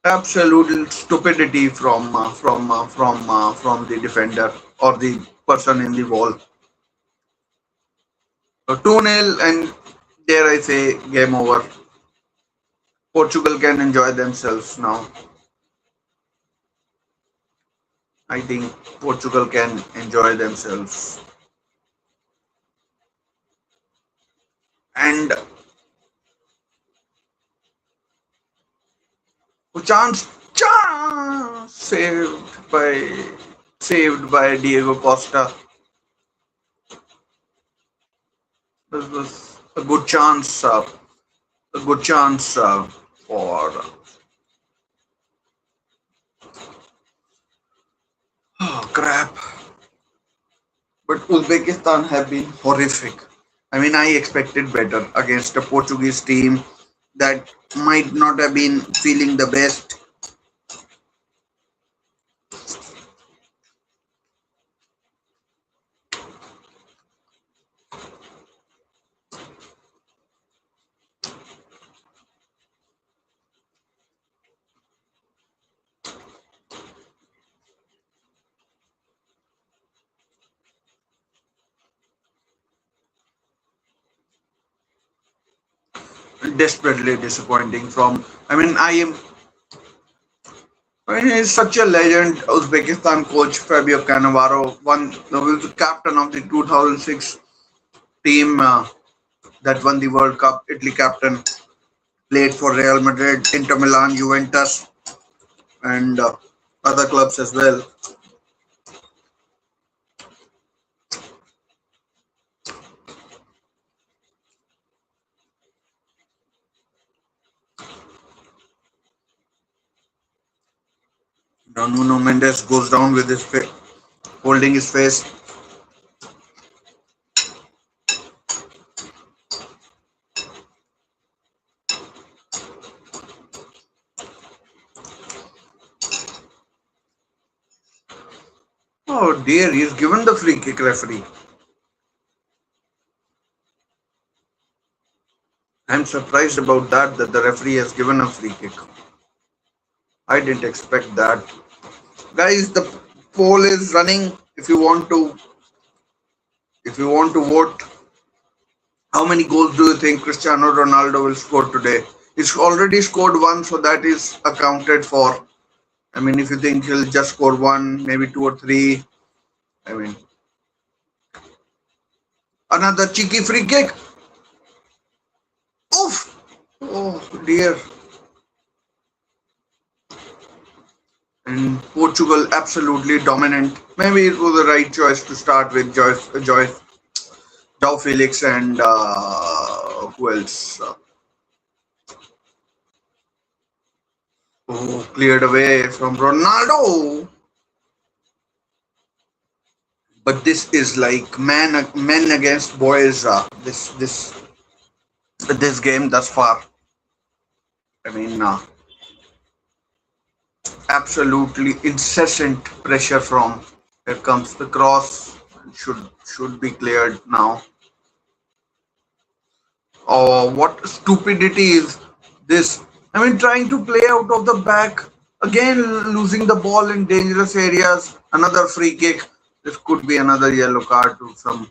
Absolute stupidity from the defender or the person in the wall. So 2-0, and dare I say, game over. Portugal can enjoy themselves now. I think Portugal can enjoy themselves. And chance saved by Diego Costa. This was a good chance for. Oh crap! But Uzbekistan have been horrific. I mean, I expected better against a Portuguese team that might not have been feeling the best. Desperately disappointing from. He's such a legend. Uzbekistan coach Fabio Cannavaro was the captain of the 2006 team that won the World Cup. Italy captain, played for Real Madrid, Inter Milan, Juventus, and other clubs as well. Now Nuno Mendes goes down with holding his face. Oh dear, he's given the free kick, referee. I'm surprised about that the referee has given a free kick. I didn't expect that. Guys, the poll is running. If you want to vote, how many goals do you think Cristiano Ronaldo will score today? He's already scored one, so that is accounted for. I mean, if you think he'll just score one, maybe two or three, I mean, another cheeky free kick. Oof! Oh dear. And Portugal absolutely dominant. Maybe it was the right choice to start with Joao Felix and who else? Cleared away from Ronaldo. But this is like men against boys. This game thus far. I mean, absolutely incessant pressure from. Here comes the cross. Should be cleared now. Oh, what stupidity is this? I mean, trying to play out of the back again, losing the ball in dangerous areas. Another free kick. This could be another yellow card to some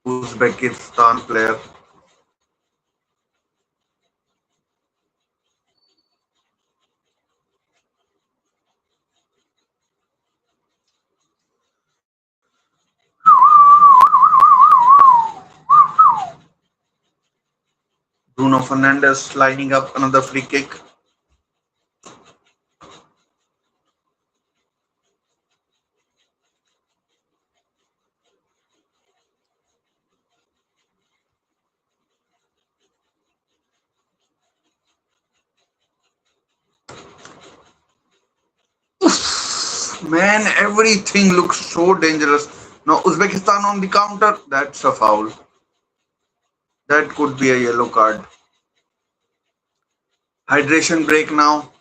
Uzbekistan player. Bruno Fernandes lining up another free kick. Man, everything looks so dangerous. Now, Uzbekistan on the counter, that's a foul. That could be a yellow card. Hydration break now,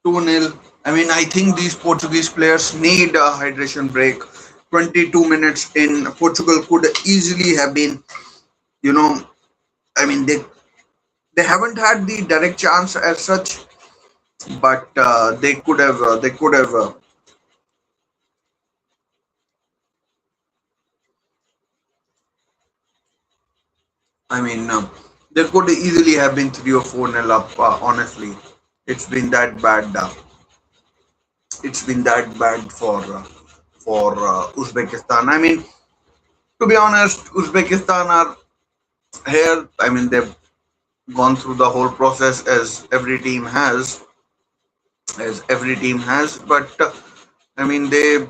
2-0. I mean, I think these Portuguese players need a hydration break. 22 minutes in, Portugal could easily have been, you know, I mean, they haven't had the direct chance as such, but they could have, I mean, they could easily have been 3 or 4 nil up. Honestly, it's been that bad. It's been that bad for Uzbekistan. I mean, to be honest, Uzbekistan are here. I mean, they've gone through the whole process as every team has. But I mean, they've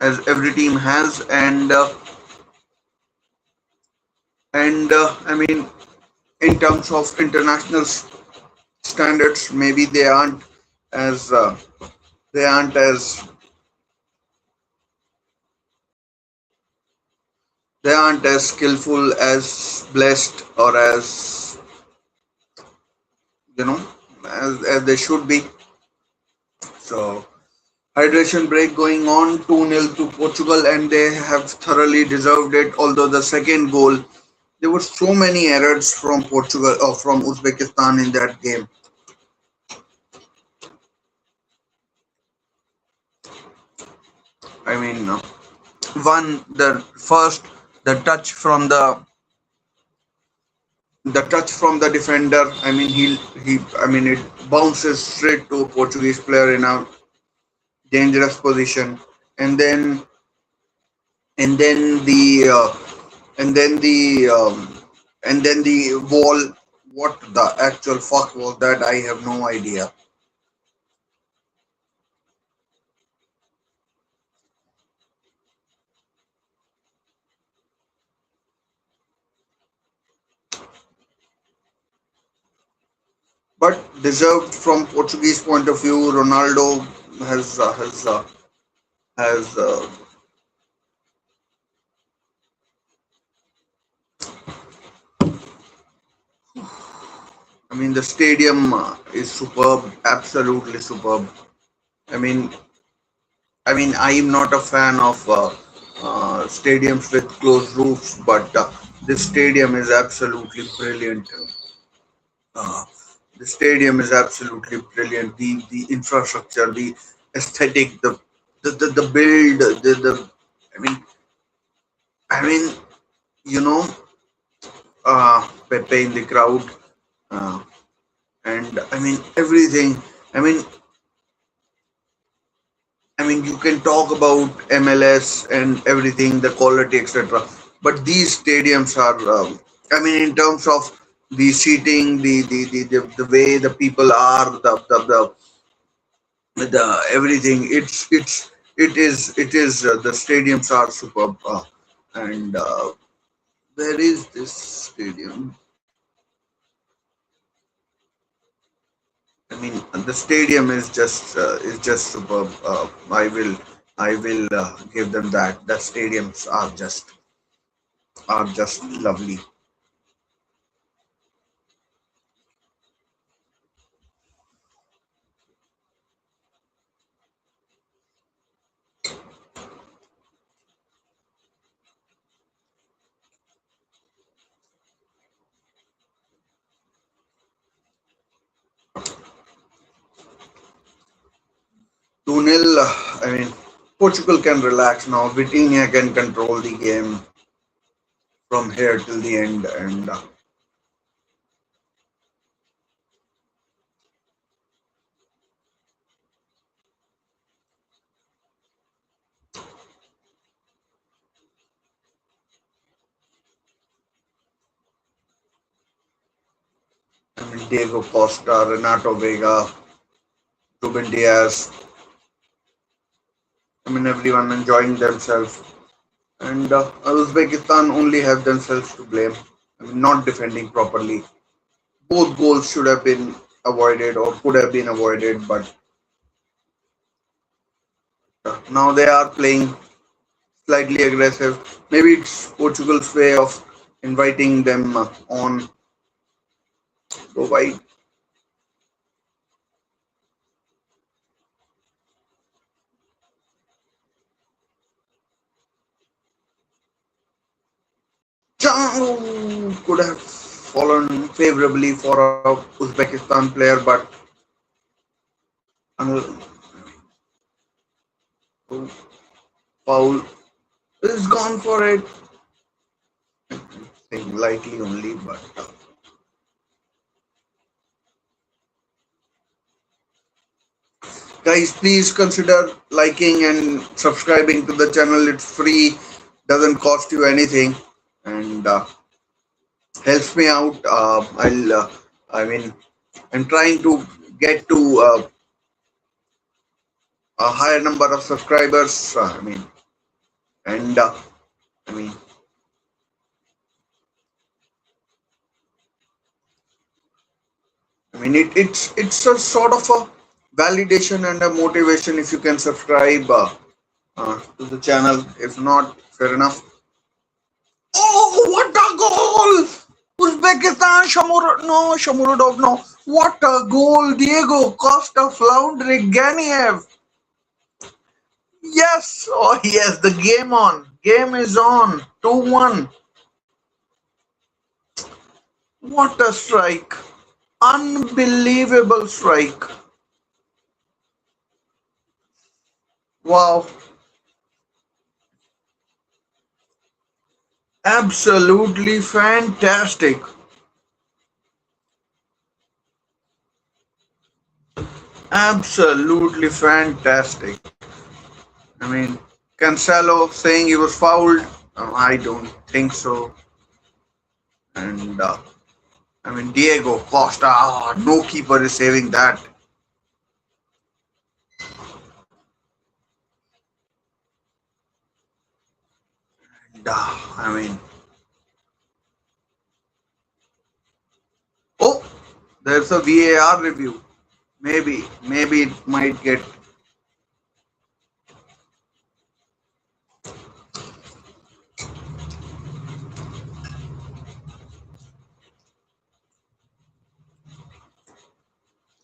as every team has, and I mean, in terms of international standards, maybe as they aren't as they aren't as skillful as blessed or as you know as they should be. So hydration break going on, 2-0 to Portugal, and they have thoroughly deserved it. Although the second goal, there were so many errors from Portugal or from Uzbekistan in that game. I mean, one the first the touch from the defender. I mean, he I mean it bounces straight to a Portuguese player in a dangerous position, and and then the and then the and then the wall. What the actual fuck was that? I have no idea. But deserved from Portuguese point of view. Ronaldo has I mean, the stadium is superb, absolutely superb. I mean, I am not a fan of stadiums with closed roofs, but this stadium is absolutely brilliant. Uh, the stadium is absolutely brilliant. The infrastructure, the aesthetic, the build, the I mean, I mean, you know, Pepe in the crowd, uh, and I mean everything. I mean, you can talk about MLS and everything, the quality, etc. But these stadiums are, in terms of the seating, the way the people are, the everything. It is the stadiums are superb. And where is this stadium? The stadium is just superb. I will give them that. The stadiums are just lovely. 2-0. Portugal can relax now. Vitinha can control the game from here till the end, and Diego Costa, Renato Vega, Ruben Diaz. Everyone enjoying themselves, and Uzbekistan only have themselves to blame. Not defending properly. Both goals should have been avoided or could have been avoided, but now they are playing slightly aggressive. Maybe it's Portugal's way of inviting them on. Go wide. Joao could have fallen favorably for a Uzbekistan player, but uh, foul is gone for it. Think lightly only, but guys, please consider liking and subscribing to the channel. It's free, doesn't cost you anything, and helps me out. I mean, I'm trying to get to a higher number of subscribers. And I mean, it's a sort of a validation and a motivation if you can subscribe to the channel. If not, fair enough. Oh, what a goal! Uzbekistan, Shamurodov, no. What a goal, Diego Costa floundering Ganiev. Yes, oh yes, the game on. Game is on. 2-1. What a strike. Unbelievable strike. Wow. Absolutely fantastic. Absolutely fantastic. I mean, Cancelo saying he was fouled. I don't think so. And I mean, Diego Costa. No keeper is saving that. And, I mean, oh, there's a VAR review. Maybe it might get.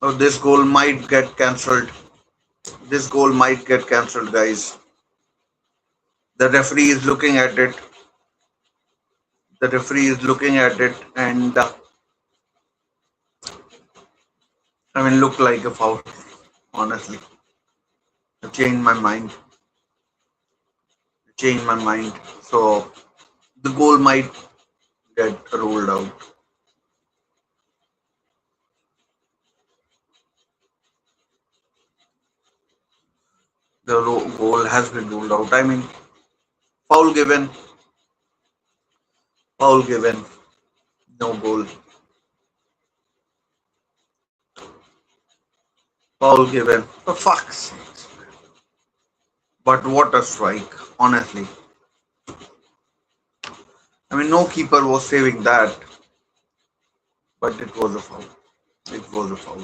Oh, this goal might get cancelled. This goal might get cancelled, guys. The referee is looking at it. The referee is looking at it, and look like a foul. Honestly, I changed my mind. Changed my mind. So the goal might get ruled out. The goal has been ruled out. Foul given. Foul given. No goal. Foul given. For fuck's sake. But what a strike. Honestly. No keeper was saving that. But it was a foul. It was a foul.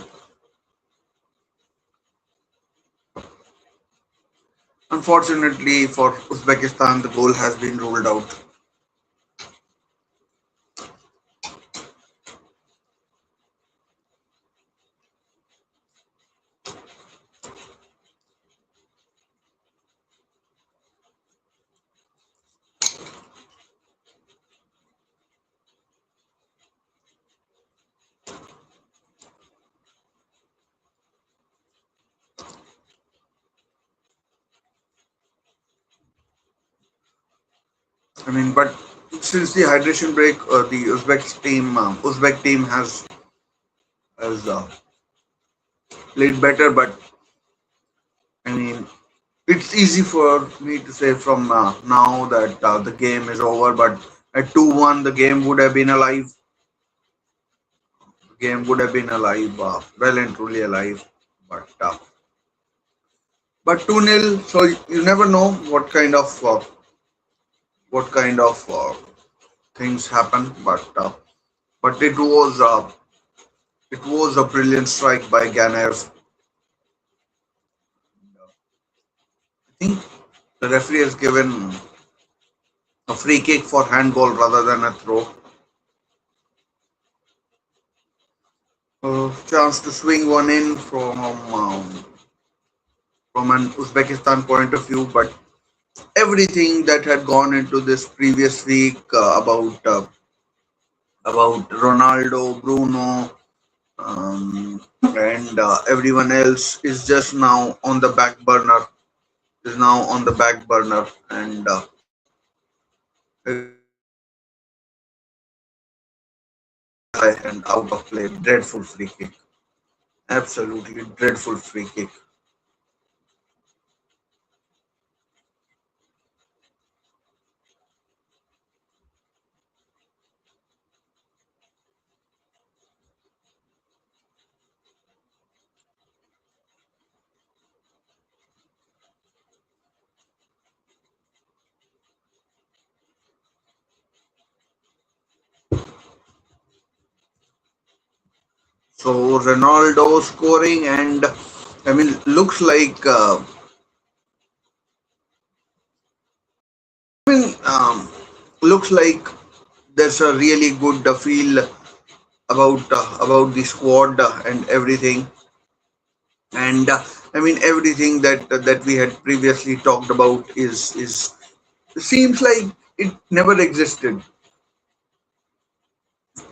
Unfortunately for Uzbekistan, the goal has been ruled out. But since the hydration break, the Uzbek team has played better. But I mean, it's easy for me to say from now that the game is over. But at 2-1, the game would have been alive. The game would have been alive, well and truly alive. But 2-0. So you never know what kind of things happen. But it was It was a brilliant strike by Ganev. I think the referee has given a free kick for handball rather than a throw. Chance to swing one in from an Uzbekistan point of view, but everything that had gone into this previous week about Ronaldo, Bruno, and everyone else is just now on the back burner. Is now on the back burner, and and out of play. Dreadful free kick. Absolutely dreadful free kick. So Ronaldo scoring, and I mean, looks like there's a really good feel about the squad and everything, and I mean everything that we had previously talked about is seems like it never existed.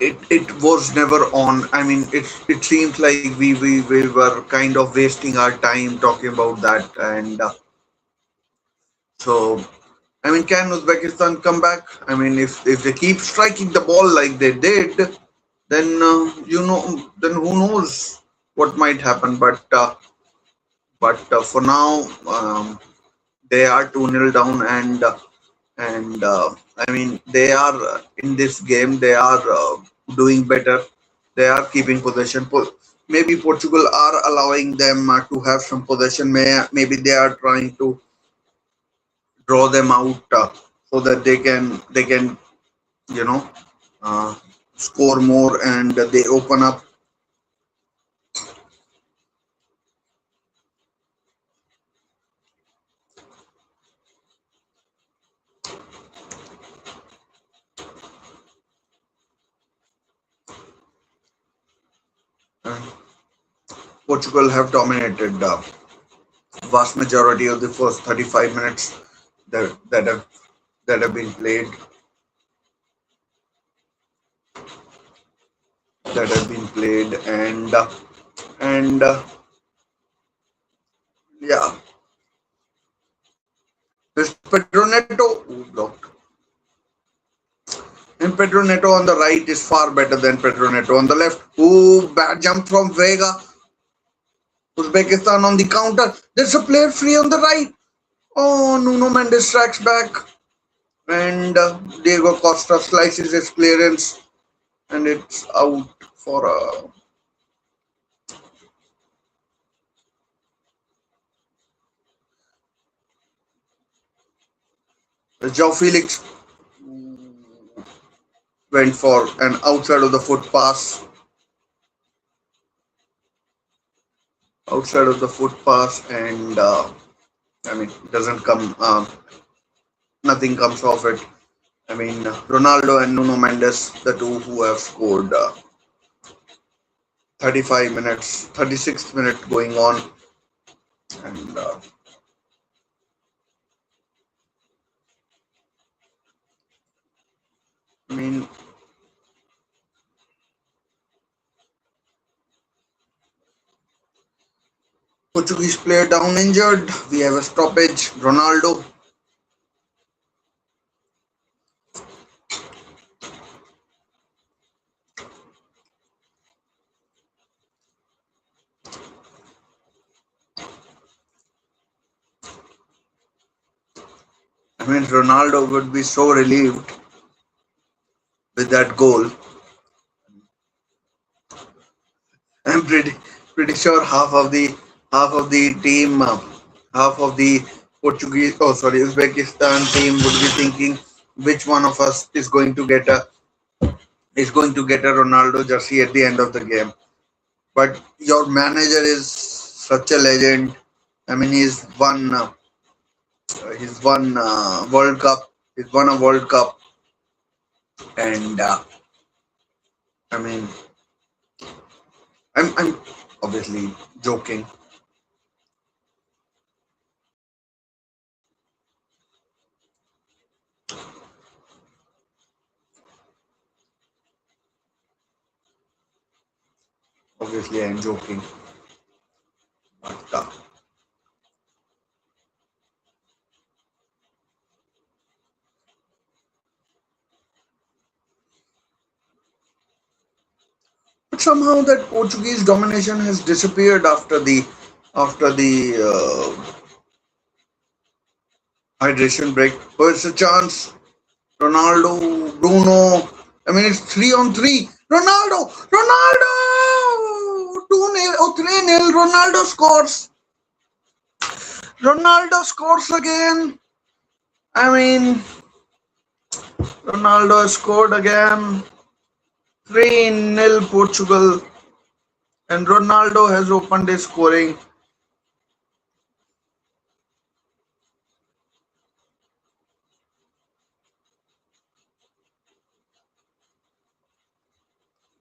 It was never on. I mean, it seems like we were kind of wasting our time talking about that, and so I mean, can Uzbekistan come back? I mean, if they keep striking the ball like they did, then then who knows what might happen. But for now, they are 2-0 down, and I mean they are in this game. They are doing better. They are keeping possession. Maybe Portugal are allowing them to have some possession. Maybe they are trying to draw them out so that they can you know uh, score more, and they open up. uh, Portugal have dominated vast majority of the first 35 minutes that have been played and yeah, this Pedro Neto, blocked. And Pedro Neto on the right is far better than Pedro Neto on the left. Ooh, bad jump from Vega. Uzbekistan on the counter. There's a player free on the right. Oh, Nuno Mendes tracks back, and Diego Costa slices his clearance, and it's out for Joao Felix went for an outside of the foot pass, and I mean, it doesn't come, nothing comes off it. I mean, Ronaldo and Nuno Mendes, the two who have scored 35 minutes, 36th minute going on, and I mean, Portuguese player down injured. We have a stoppage. Ronaldo. I mean, Ronaldo would be so relieved with that goal. I'm pretty sure half of the team, half of the Portuguese, oh sorry, Uzbekistan team would be thinking which one of us is going to get a Ronaldo jersey at the end of the game. But your manager is such a legend. I mean, he's won World Cup. He's won a World Cup, and I mean, I'm obviously joking. Obviously, I'm joking. But somehow that Portuguese domination has disappeared after the hydration break. Where's the chance? Ronaldo, Bruno. I mean, it's 3 on 3. Ronaldo, 2-0 or 3-0. Ronaldo scores. Ronaldo scores again. I mean, Ronaldo scored again. 3-0 Portugal. And Ronaldo has opened his scoring.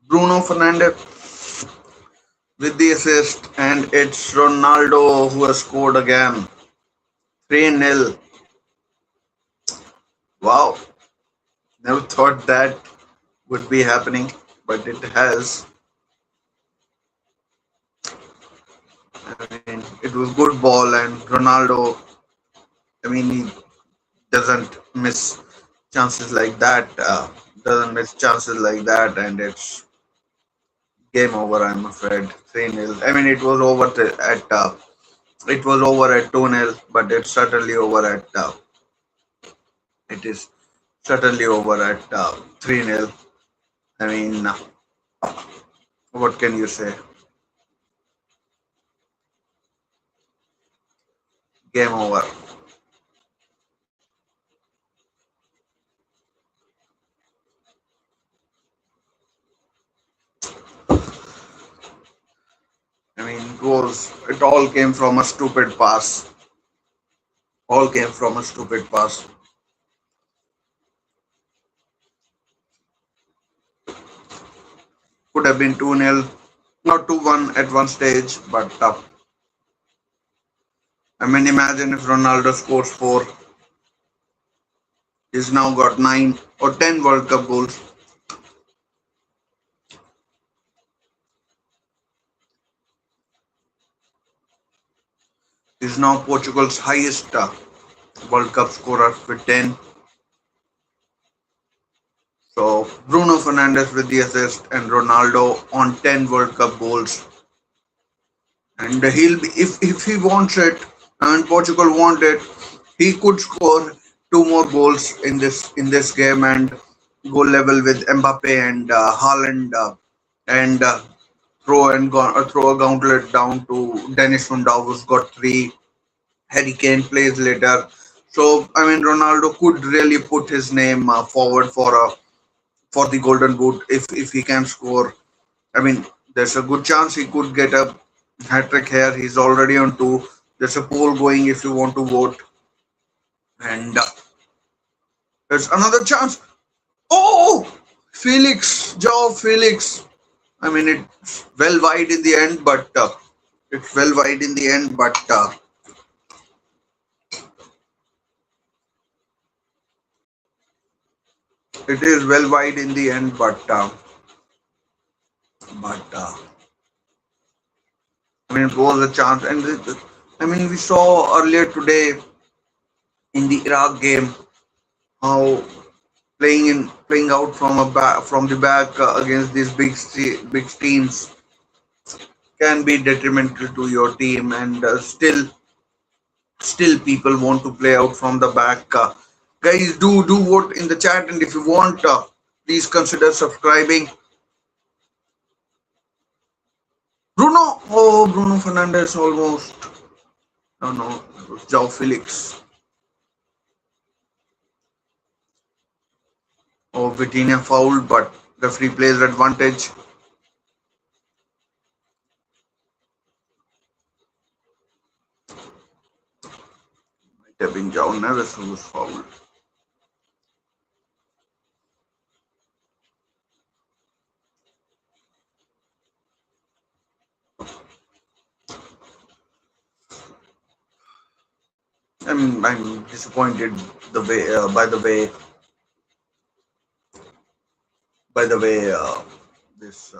Bruno Fernandes with the assist, and it's Ronaldo who has scored again. 3-0. Wow, never thought that would be happening, but it has. I mean, it was good ball, and Ronaldo, I mean, he doesn't miss chances like that. Doesn't miss chances like that, and it's game over. I'm afraid 3-0. I mean, it was over at 2-0, but it's certainly over at it is certainly over at 3-0. I mean, what can you say? Game over. I mean, it all came from a stupid pass. All came from a stupid pass. Could have been 2-0, not 2-1 at one stage, but I mean, imagine if Ronaldo scores 4. He's now got 9 or 10 World Cup goals. He's now Portugal's highest World Cup scorer with 10. So Bruno Fernandes with the assist and Ronaldo on 10 World Cup goals. And he'll be if he wants it and Portugal want it, he could score 2 more goals in this game and go level with Mbappe and Haaland and throw a gauntlet down to Dennis Sundau who's got 3. Harry Kane plays later. So I mean Ronaldo could really put his name forward for the Golden Boot if he can score. I mean, there's a good chance he could get a hat trick here. He's already on 2. There's a poll going if you want to vote, and there's another chance. Oh, Joao Felix. I mean, it's well wide in the end, but it's well wide in the end, but it is well wide in the end, but I mean, it was a chance, and I mean, we saw earlier today in the Iraq game how playing out from the back against these big teams can be detrimental to your team, and still people want to play out from the back. Guys, do vote in the chat, and if you want, please consider subscribing. Bruno Fernandes almost. No, it was Joao Felix. Oh, Vitinha fouled, but referee plays advantage. Kevin Joao Neves who was fouled. I'm disappointed the way by the way this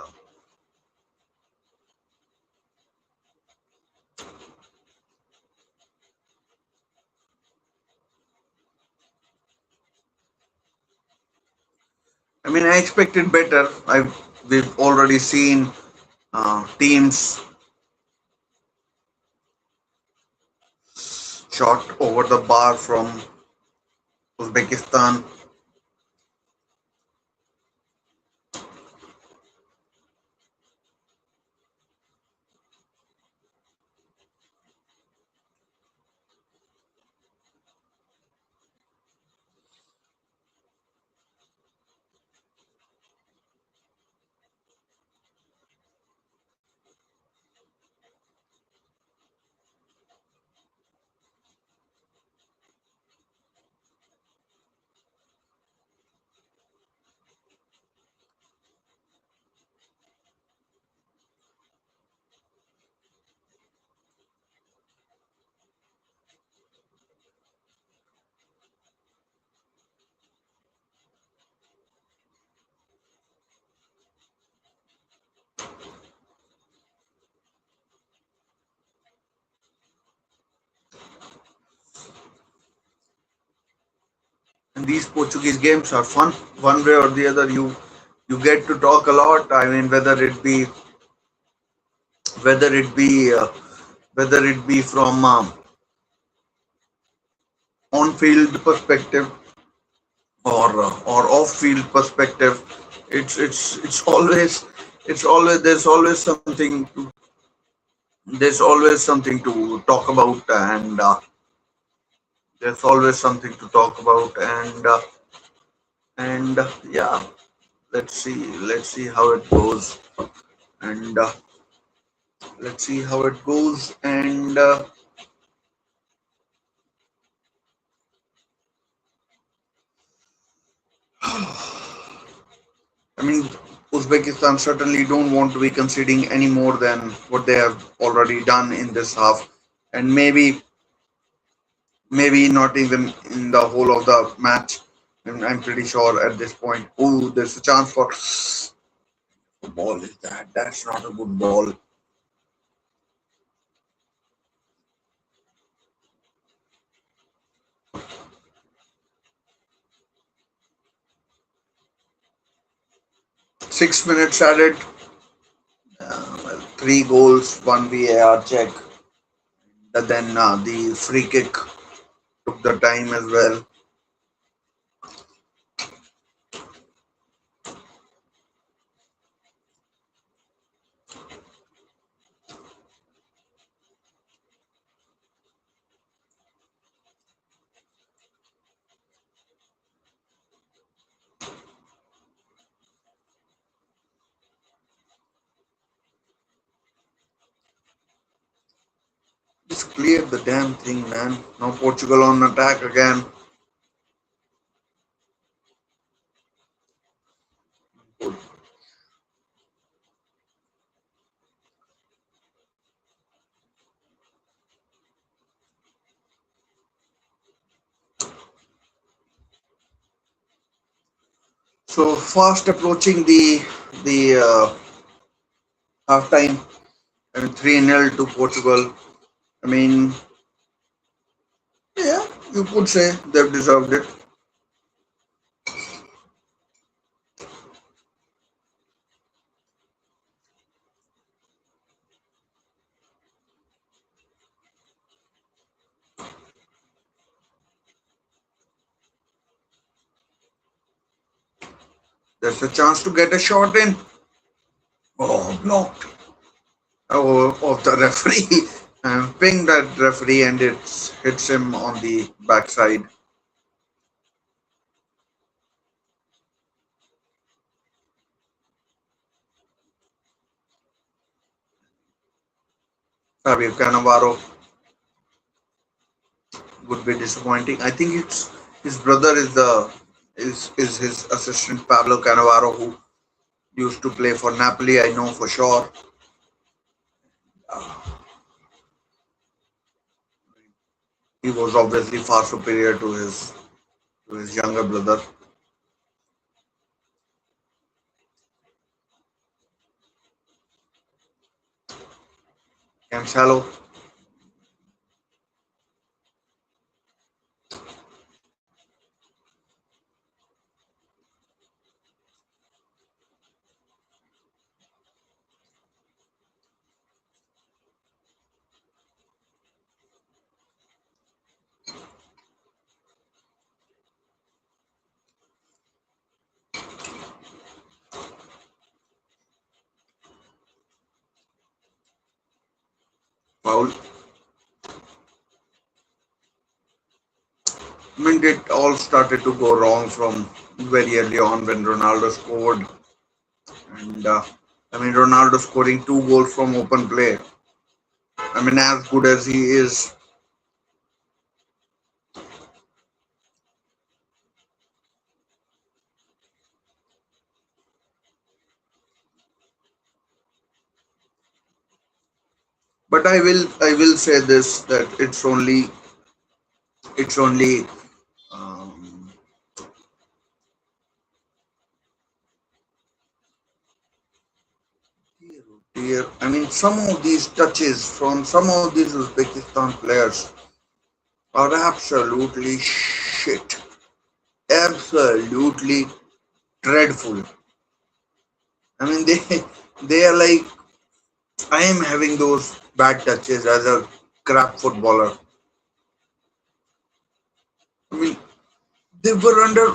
I mean I expected better. We've already seen teams shot over the bar from Uzbekistan. And these Portuguese games are fun, one way or the other. You get to talk a lot. I mean, whether it be whether it be from on-field perspective or off-field perspective, it's always there's always something to talk about, and there's always something to talk about, and yeah, let's see how it goes, and let's see how it goes, and I mean, Uzbekistan certainly don't want to be conceding any more than what they have already done in this half, and maybe not even in the whole of the match. And I'm pretty sure at this point. Oh, there's a chance for what ball is that? That's not a good ball. 6 minutes added. Well, three goals, one VAR check. And then the free kick took the time as well. Just cleared the damn thing, man. Now Portugal on attack again. So fast approaching the half time, and 3-0 to Portugal. I mean, yeah, you could say they've deserved it. There's a chance to get a shot in. Oh, blocked. Oh, of the referee. Ping that referee and it hits him on the backside. Fabio Cannavaro would be disappointing. I think it's his brother is his assistant Pablo Cannavaro, who used to play for Napoli. I know for sure. He was obviously far superior to his younger brother. Cancelo. Foul. I mean, it all started to go wrong from very early on when Ronaldo scored, and I mean, Ronaldo scoring two goals from open play. I mean, as good as he is, but I will say this, that it's only um, dear. I mean, some of these touches from some of these Uzbekistan players are absolutely shit, absolutely dreadful. I mean, they are like, I am having those bad touches as a crap footballer. I mean, they were under.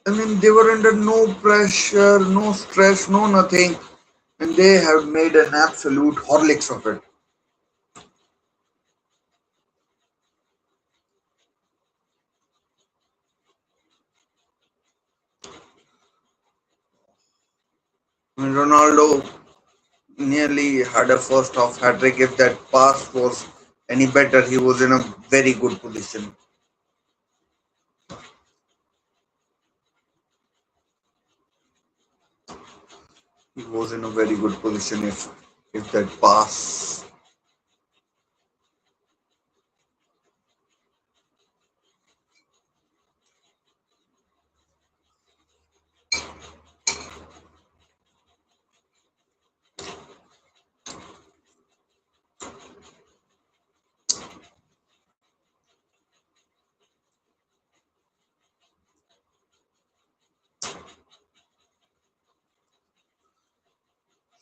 I mean, they were under no pressure, no stress, no nothing, and they have made an absolute horlicks of it. I mean, Ronaldo nearly had a first half hat trick. If that pass was any better, he was in a very good position. He was in a very good position if that pass.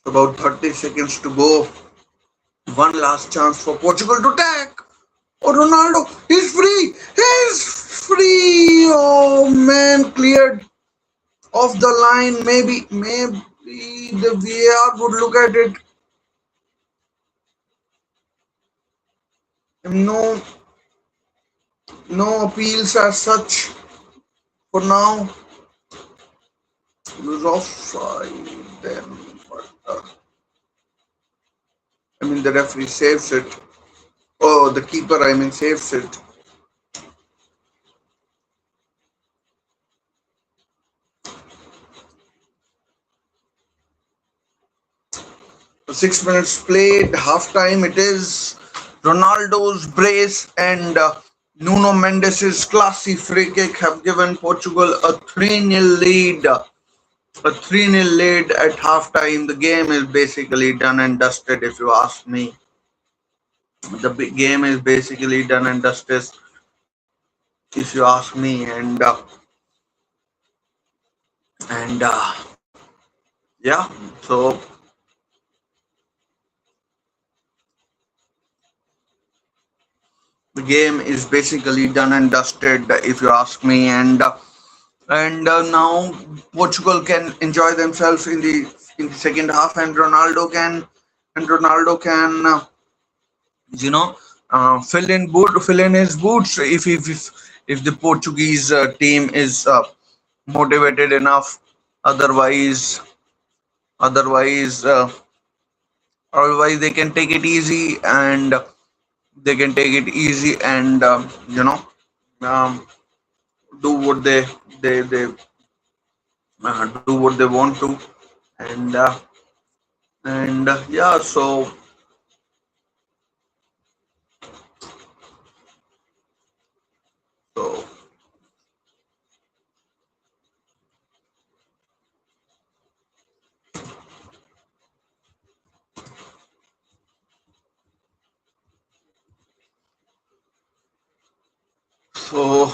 About 30 seconds to go. One last chance for Portugal to attack. Oh, Ronaldo, he's free. He's free. Oh man, cleared off the line. Maybe the VAR would look at it. No, no appeals as such for now. He was offside then, but I mean the referee saves it. Oh, the keeper, I mean, saves it. 6 minutes played, half time it is. Ronaldo's brace and Nuno Mendes' classy free kick have given Portugal a 3-0 lead. A 3-0 lead at half time. The game is basically done and dusted, if you ask me. The big game is basically done and dusted, if you ask me. And yeah, so the game is basically done and dusted, if you ask me. And now Portugal can enjoy themselves in the second half, and Ronaldo can you know fill in his boots if the Portuguese team is motivated enough. Otherwise, otherwise, uh, otherwise they can take it easy, and they can take it easy and um, do what they do what they want to, and yeah. So so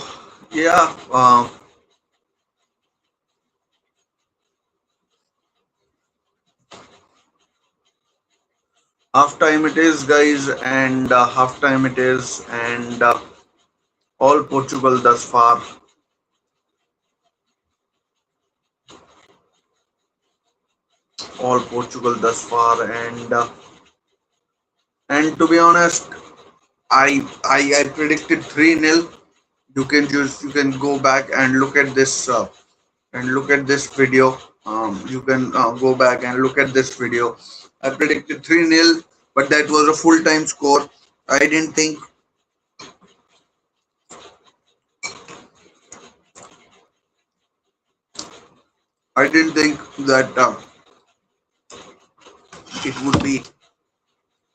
yeah. Half time it is, guys, and half time it is, and all Portugal thus far. All Portugal thus far, and to be honest, I predicted 3-0. You can go back and look at this video. You can go back and look at this video. I predicted 3-0, but that was a full time score. I didn't think I didn't think that it would be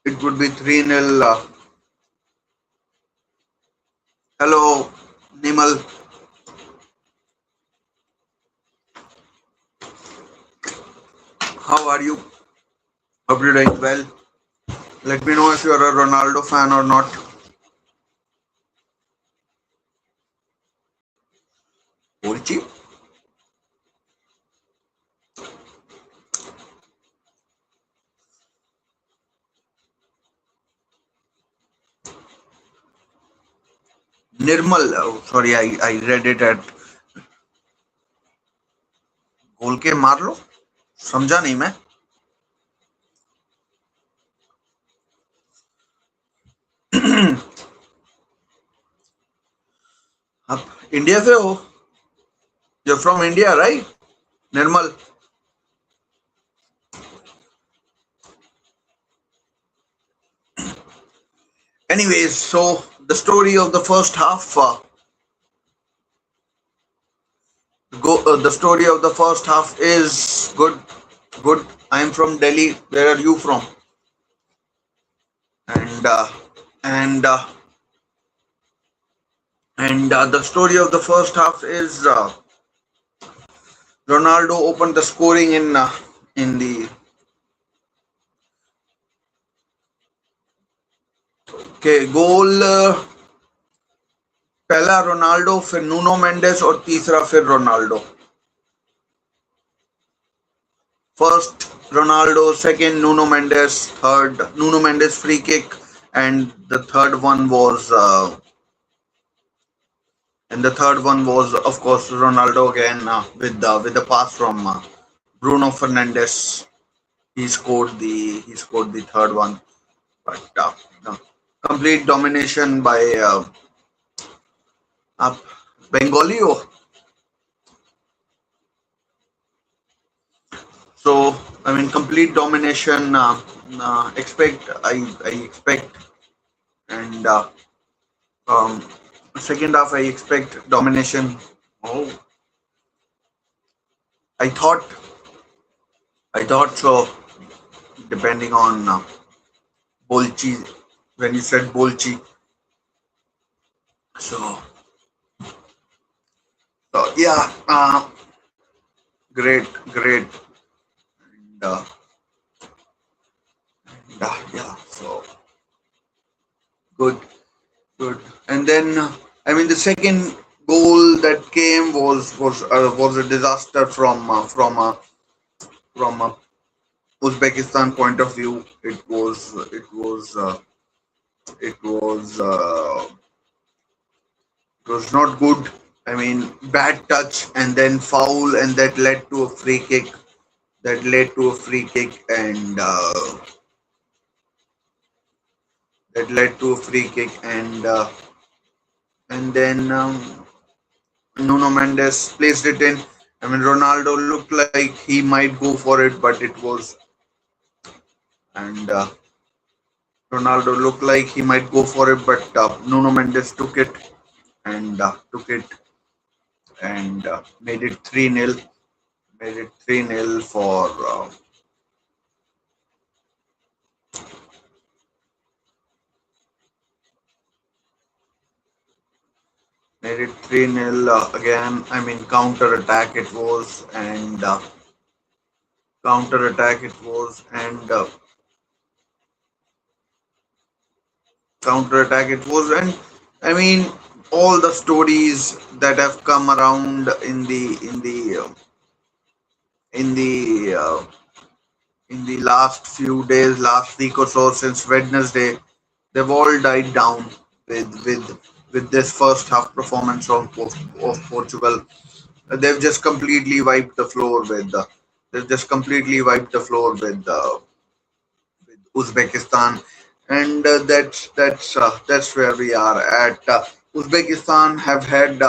it would be 3-0. Hello, Nimal. How are you? Hope you're doing well. Let me know if you're a Ronaldo fan or not. Bolchi? Nirmal. Oh, sorry, I read it at बोल के मार लो समझा नहीं मैं आप India से हो you're from India right Nirmal anyways so the story of the first half is good I'm from Delhi where are you from and and the story of the first half is Ronaldo opened the scoring in the गोल पहला Ronaldo फिर Nuno Mendes और तीसरा फिर Ronaldo first Ronaldo, second Nuno Mendes, third Nuno Mendes free kick, and the third one was of course Ronaldo again with the pass from Bruno Fernandes. He scored the third one, but no, complete domination by Bengali. So I mean, complete domination. I expect, and second half I expect domination. Oh, I thought so. Depending on Bolchi, when you said Bolchi, so yeah, great, and, yeah, so good, and then I mean the second goal that came was a disaster from Uzbekistan point of view. It was not good. I mean, bad touch and then foul, and that led to a free kick. And then Nuno Mendes placed it in. I mean, Ronaldo looked like he might go for it, but it was, and Ronaldo looked like he might go for it, but Nuno Mendes took it, and took it and made it 3-0. Made it 3-0 for made it 3-0 again. I mean, counter attack it was, and counter attack it was, and counter attack it was, and I mean, all the stories that have come around in the last few days, last week or so since Wednesday, they've all died down with with with this first half performance of Portugal. They've just completely wiped the floor with they've just completely wiped the floor with Uzbekistan, and that's where we are at. Uzbekistan have had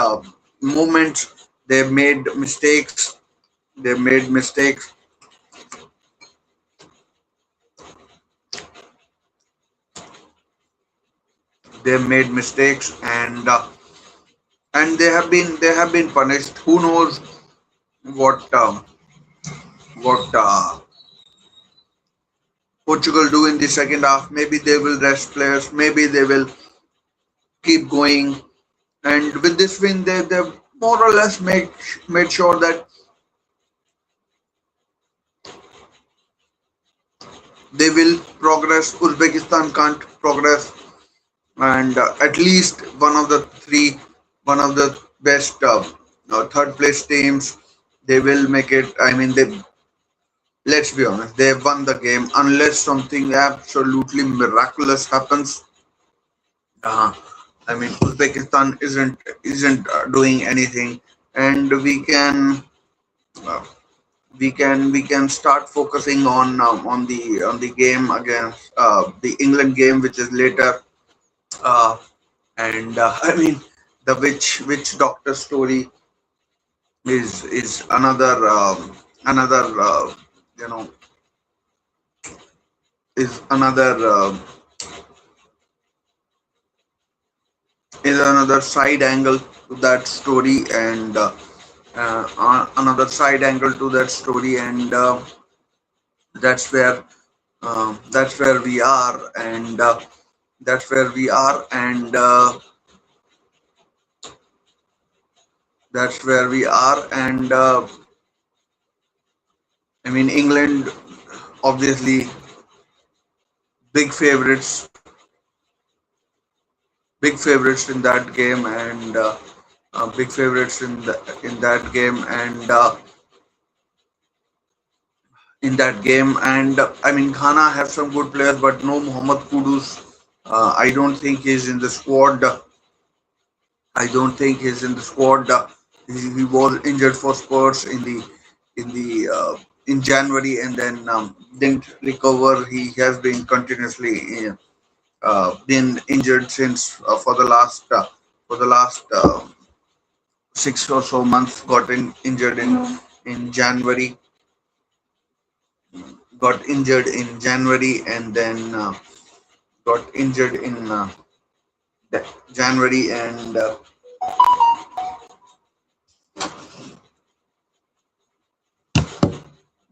moments. They've made mistakes. They've made mistakes. They've made mistakes, and they have been punished. Who knows what what Portugal do in the second half? Maybe they will rest players. Maybe they will keep going. And with this win, they more or less made sure that they will progress. Uzbekistan can't progress, and at least one of the best third place teams, they will make it. I mean, they let's be honest, they have won the game unless something absolutely miraculous happens. Uh, I mean, Uzbekistan isn't doing anything, and uh, we can start focusing on the game against the England game, which is later. Uh, and I mean, the witch doctor story is another you know is another side angle to that story, and another side angle to that story, and that's where that's where we are, and that's where we are, and that's where we are, and I mean, England obviously big favorites, big favorites in that game, and big favorites in that game, and I mean, Ghana have some good players, but no Muhammad Kudus. I don't think he's in the squad. I don't think he's in the squad. He was injured for Spurs in January, and then didn't recover. He has been continuously been injured since for the last 6 or so months. Got injured in January. Got injured in January, and then got injured in January, and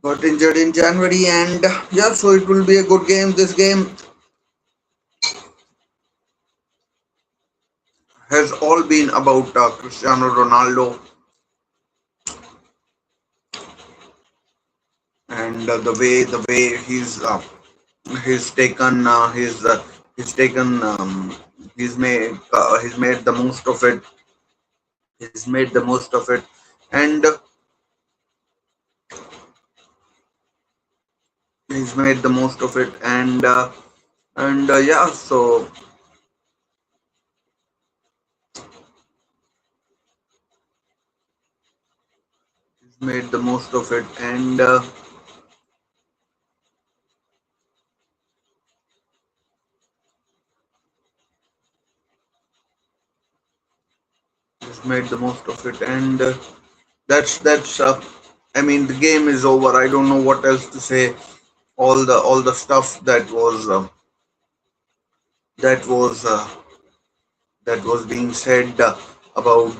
got injured in January, and yeah, so it will be a good game. This game has all been about Cristiano Ronaldo, and the way he's taken he's made the most of it. He's made the most of it, and he's made the most of it, and yeah, so he's made the most of it, and he's made the most of it, and that's I mean, the game is over. I don't know what else to say. All the stuff that was that was being said about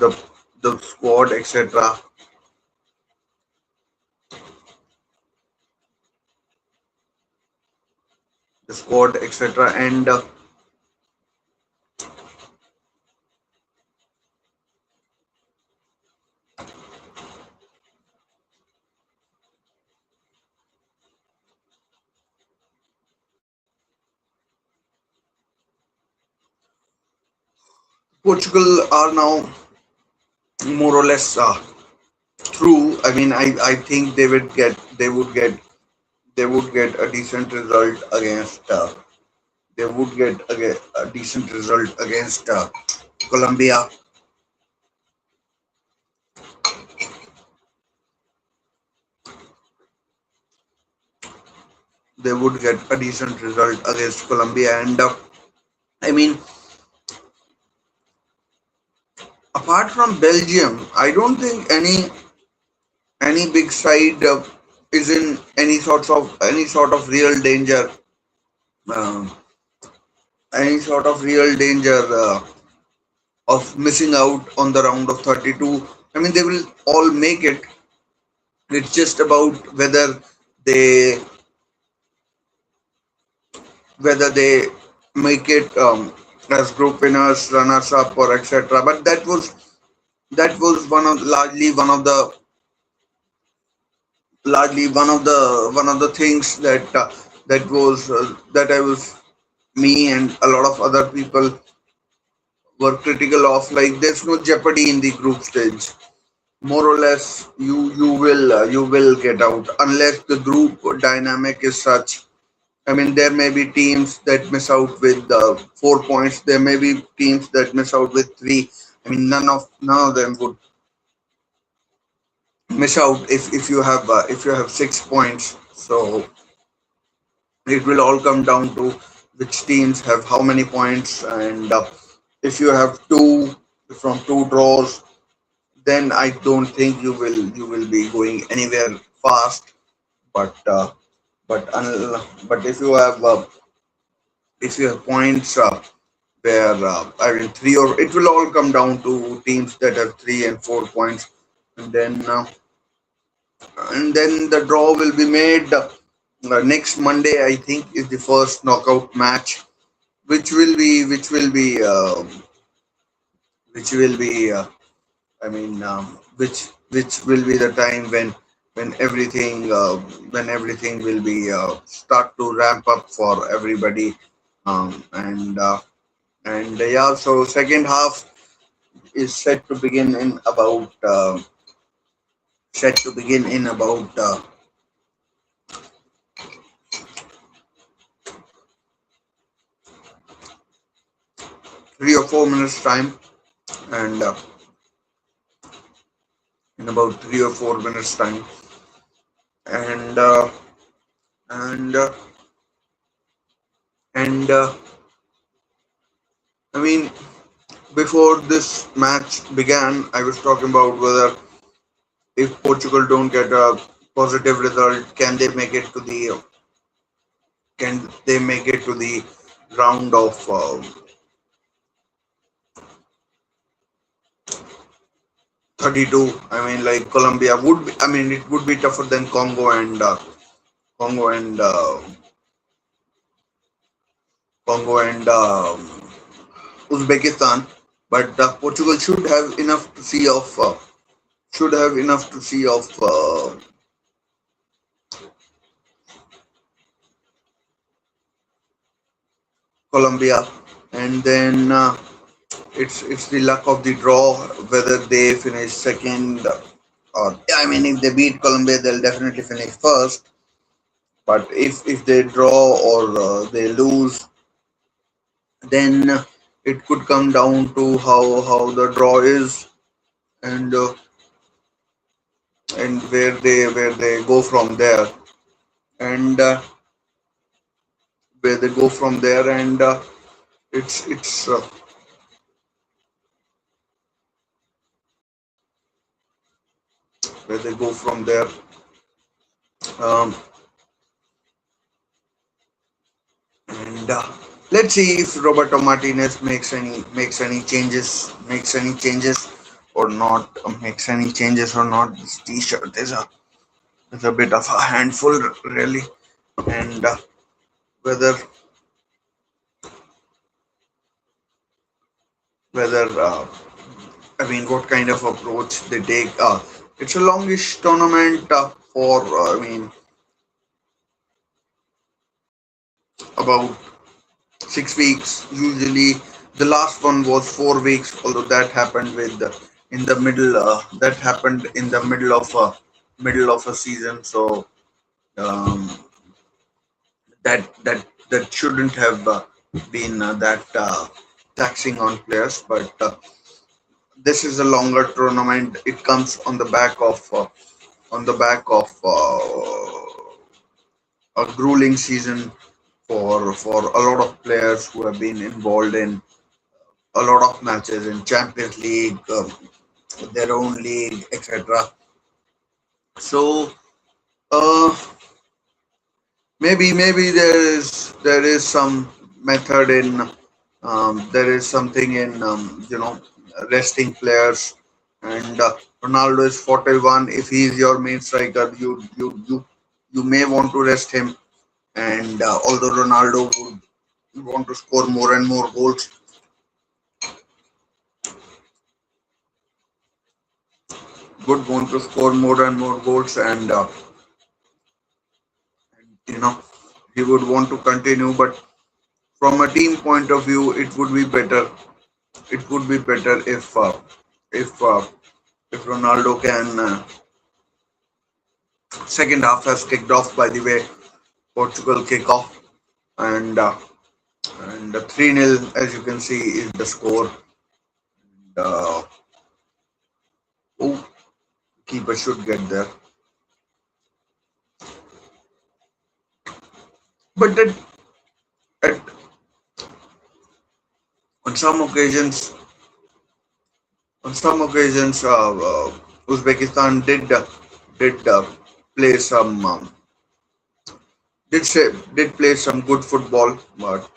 the squad, etc. The squad, etc. And Portugal are now more or less through. I mean, I think they would get a decent result against. They would get a decent result against Colombia. They would get a decent result against Colombia, and I mean, apart from Belgium, I don't think any big side is in any sort of real danger. Um any sort of real danger of missing out on the round of 32. I mean, they will all make it. It's just about they whether they make it as group winners, runners up, or etc. But that was one of the things that I was me and a lot of other people were critical of. Like, there's no jeopardy in the group stage. More or less, you will get out unless the group dynamic is such. I mean, there may be teams that miss out with 4 points. There may be teams that miss out with three. I mean, none of them would miss out if you have 6 points. So it will all come down to which teams have how many points, and if you have two from two draws, then I don't think you will be going anywhere fast. But but if you have points where I mean three, or it will all come down to teams that have 3 and 4 points, and then the draw will be made next Monday. I think is the first knockout match, which will be I mean which will be the time when everything will be start to ramp up for everybody, and yeah. So second half is set to begin in about 3 or 4 minutes time, and in about 3 or 4 minutes time, and and and I mean, before this match began, I was talking about whether if Portugal don't get a positive result, can they make it to the round of 32? I mean, like Colombia would be, I mean, it would be tougher than Congo and Congo and Uzbekistan, but Portugal should have enough to see of Colombia, and then it's the luck of the draw whether they finish second, or I mean, if they beat Colombia, they'll definitely finish first. But if they draw or they lose, then it could come down to how the draw is, and where they go from there, and where they go from there, and it's where they go from there. Um, and Let's see if Roberto Martinez makes any changes or not, makes any changes or not. This T-shirt is a bit of a handful, really, and whether whether I mean, what kind of approach they take. It's a longish tournament for I mean about 6 weeks. Usually, the last one was 4 weeks, although that happened with in the middle. That happened in the middle of a season. So um, that shouldn't have been that taxing on players. But this is a longer tournament. It comes on the back of a grueling season for a lot of players who have been involved in a lot of matches in Champions League, their own league, etc. So uh, maybe there is some method in there is something in resting players, and Ronaldo is 41. If he is your main striker, you may want to rest him. And although Ronaldo would want to score more and more goals, would want to score more and more goals, and you know he would want to continue. But from a team point of view, it would be better. It would be better if if Ronaldo can. Second half has kicked off. By the way, Portugal kick off, and 3-0, as you can see, is the score. Uh, oh, keeper should get there, but at on some occasions, Uzbekistan did play some did play some good football, but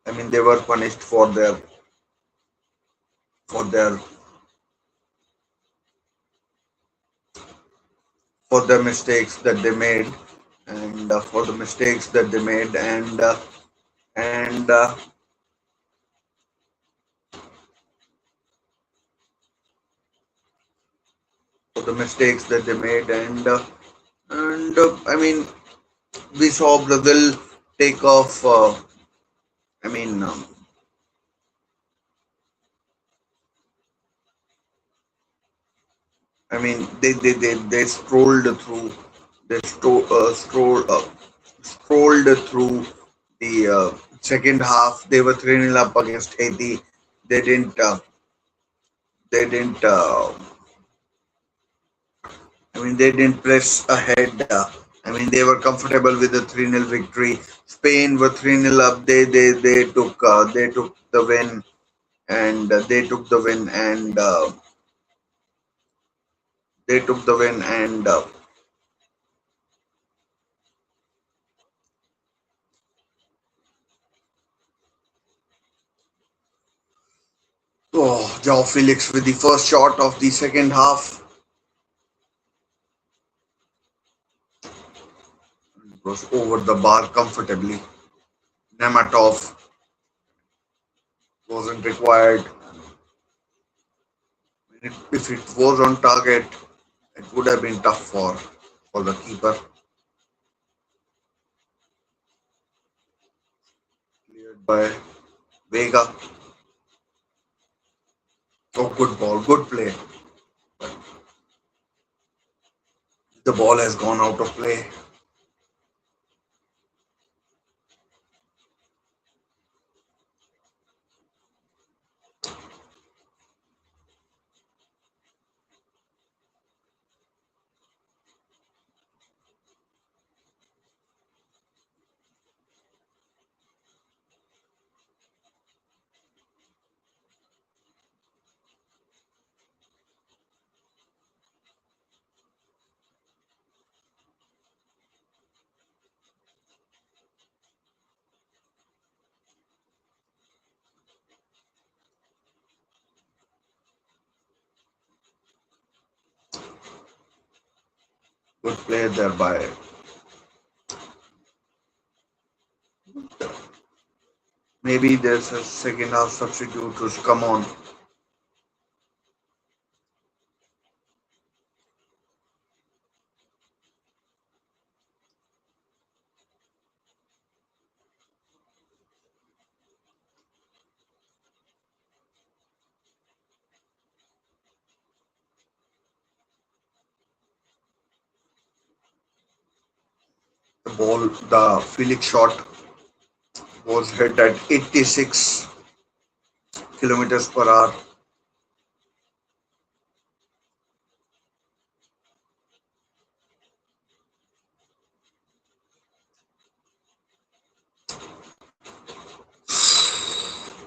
I mean they were punished for their for the mistakes that they made, and for the mistakes that they made, and for the mistakes that they made, and I mean we saw Brazil take off. I mean. I mean, they strolled through, strolled through the second half. They were 3-0 up against Haiti. They didn't, they didn't, I mean, they didn't press ahead. I mean, they were comfortable with the 3-0 victory. Spain were 3-0 up. They took the win, and they took the win, and oh, Joao Felix with the first shot of the second half was over the bar comfortably. Nematov wasn't required. If it was on target, it would have been tough for the keeper. Cleared by Vega. Oh, good ball, good play. The ball has gone out of play. Good play there by. Maybe there's a second half substitute who's come on. The Felix shot was hit at 86 kilometers per hour.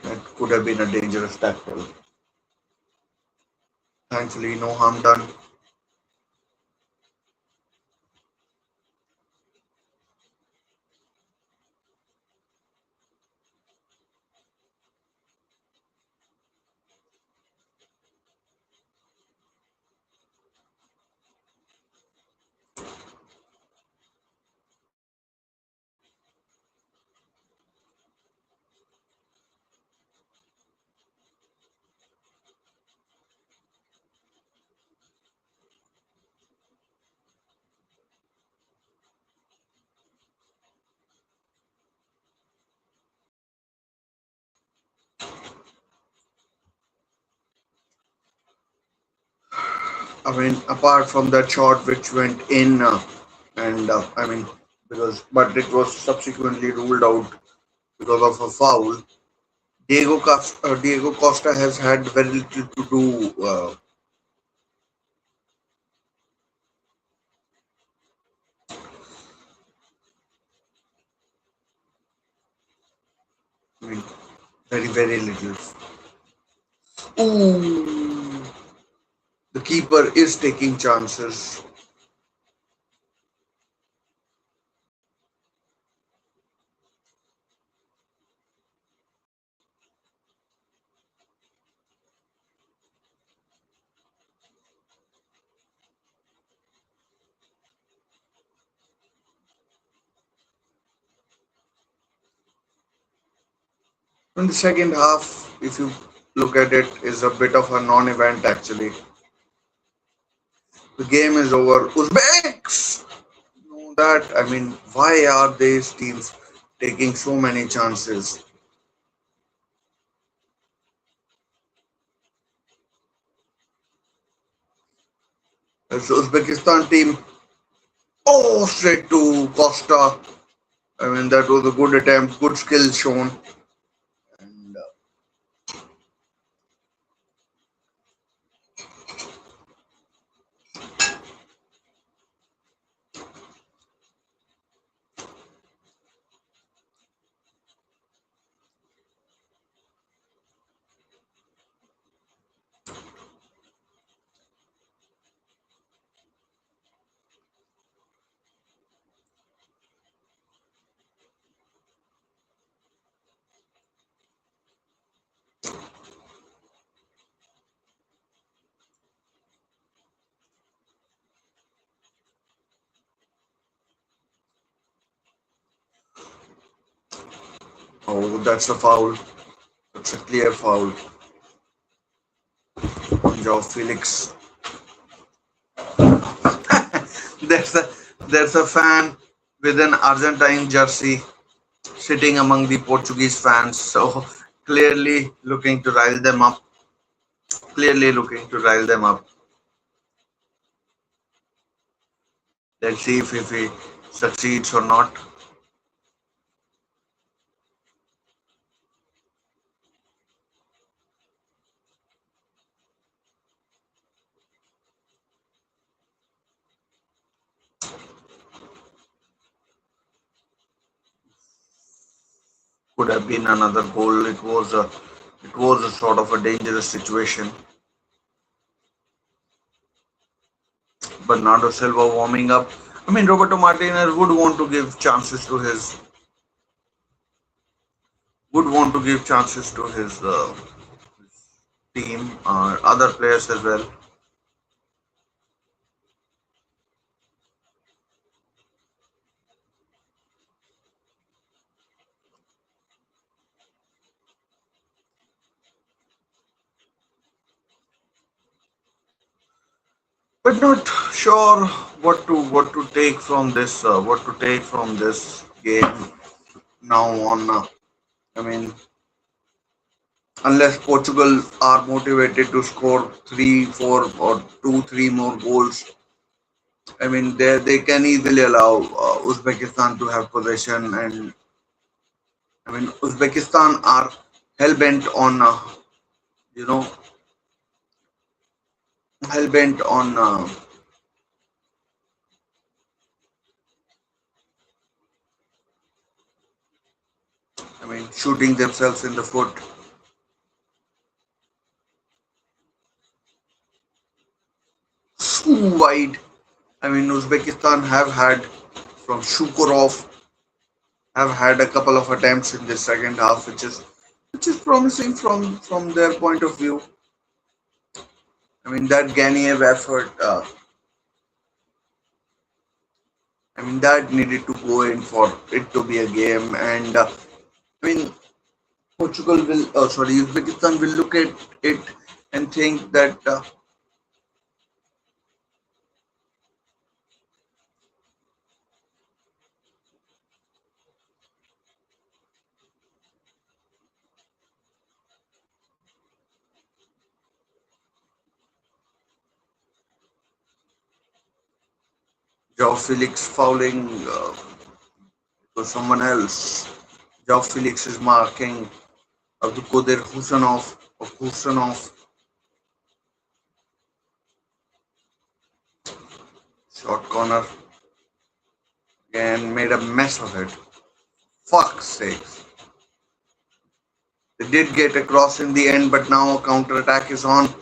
That could have been a dangerous tackle. Thankfully, no harm done. I mean, apart from that shot which went in, and I mean, but it was subsequently ruled out because of a foul. Diego Costa has had very little to do. I mean, very little. Ooh, the keeper is taking chances. In the second half, if you look at it, is a bit of a non-event actually. The game is over. Uzbeks know that. I mean, why are these teams taking so many chances? It's the Uzbekistan team. Oh, straight to Costa. I mean, that was a good attempt, good skill shown. And oh, that's a foul. That's a clear foul on Joao Felix. There's a there's a fan with an Argentine jersey sitting among the Portuguese fans. So clearly looking to rile them up. Clearly looking to rile them up. Let's see if he succeeds or not. Could have been another goal. It was a sort of a dangerous situation. Bernardo Silva warming up. I mean, Roberto Martinez would want to give chances to his team, other players as well. but not sure what to take from this. What to take from this game now on. I mean, unless Portugal are motivated to score three, four, or two, three more goals, I mean, they can easily allow Uzbekistan to have possession, and I mean, Uzbekistan are hell bent on you know hell bent on I mean, shooting themselves in the foot. Too wide. I mean, Uzbekistan have had from Shukurov have had a couple of attempts in the second half, which is promising from their point of view. I mean, that Ganiev effort. I mean, that needed to go in for it to be a game, and I mean, Portugal will. Oh, sorry, Uzbekistan will look at it and think that. Joao Felix fouling to someone else. Joao Felix is marking Abdulkadir Husanov. Short corner and made a mess of it. Fuck's sakes. They did get across in the end, but now a counter attack is on.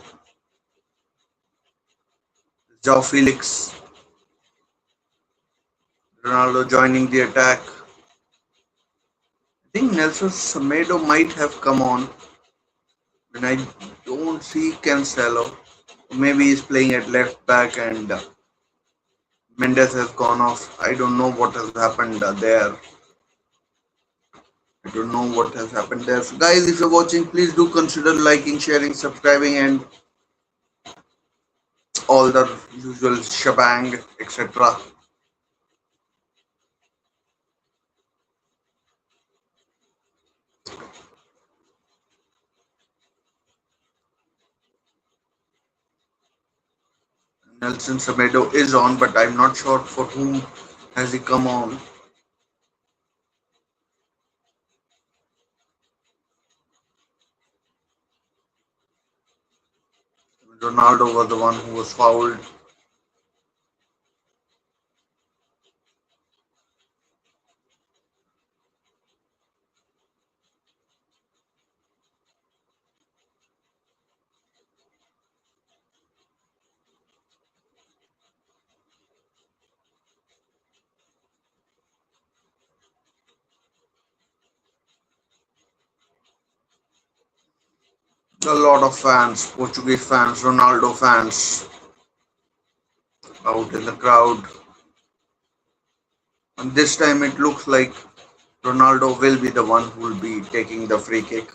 Joao Felix, Ronaldo joining the attack. I think Nelson Semedo might have come on when I don't see Cancelo. Maybe he's playing at left back and Mendes has gone off. I don't know what has happened there. I don't know what has happened there. So guys, if you're watching, please do consider liking, sharing, subscribing, and all the usual shebang, etc. Nelson Semedo is on, but I'm not sure for whom has he come on. Ronaldo was the one who was fouled. A lot of fans, Portuguese fans, Ronaldo fans out in the crowd. And this time it looks like Ronaldo will be the one who will be taking the free kick.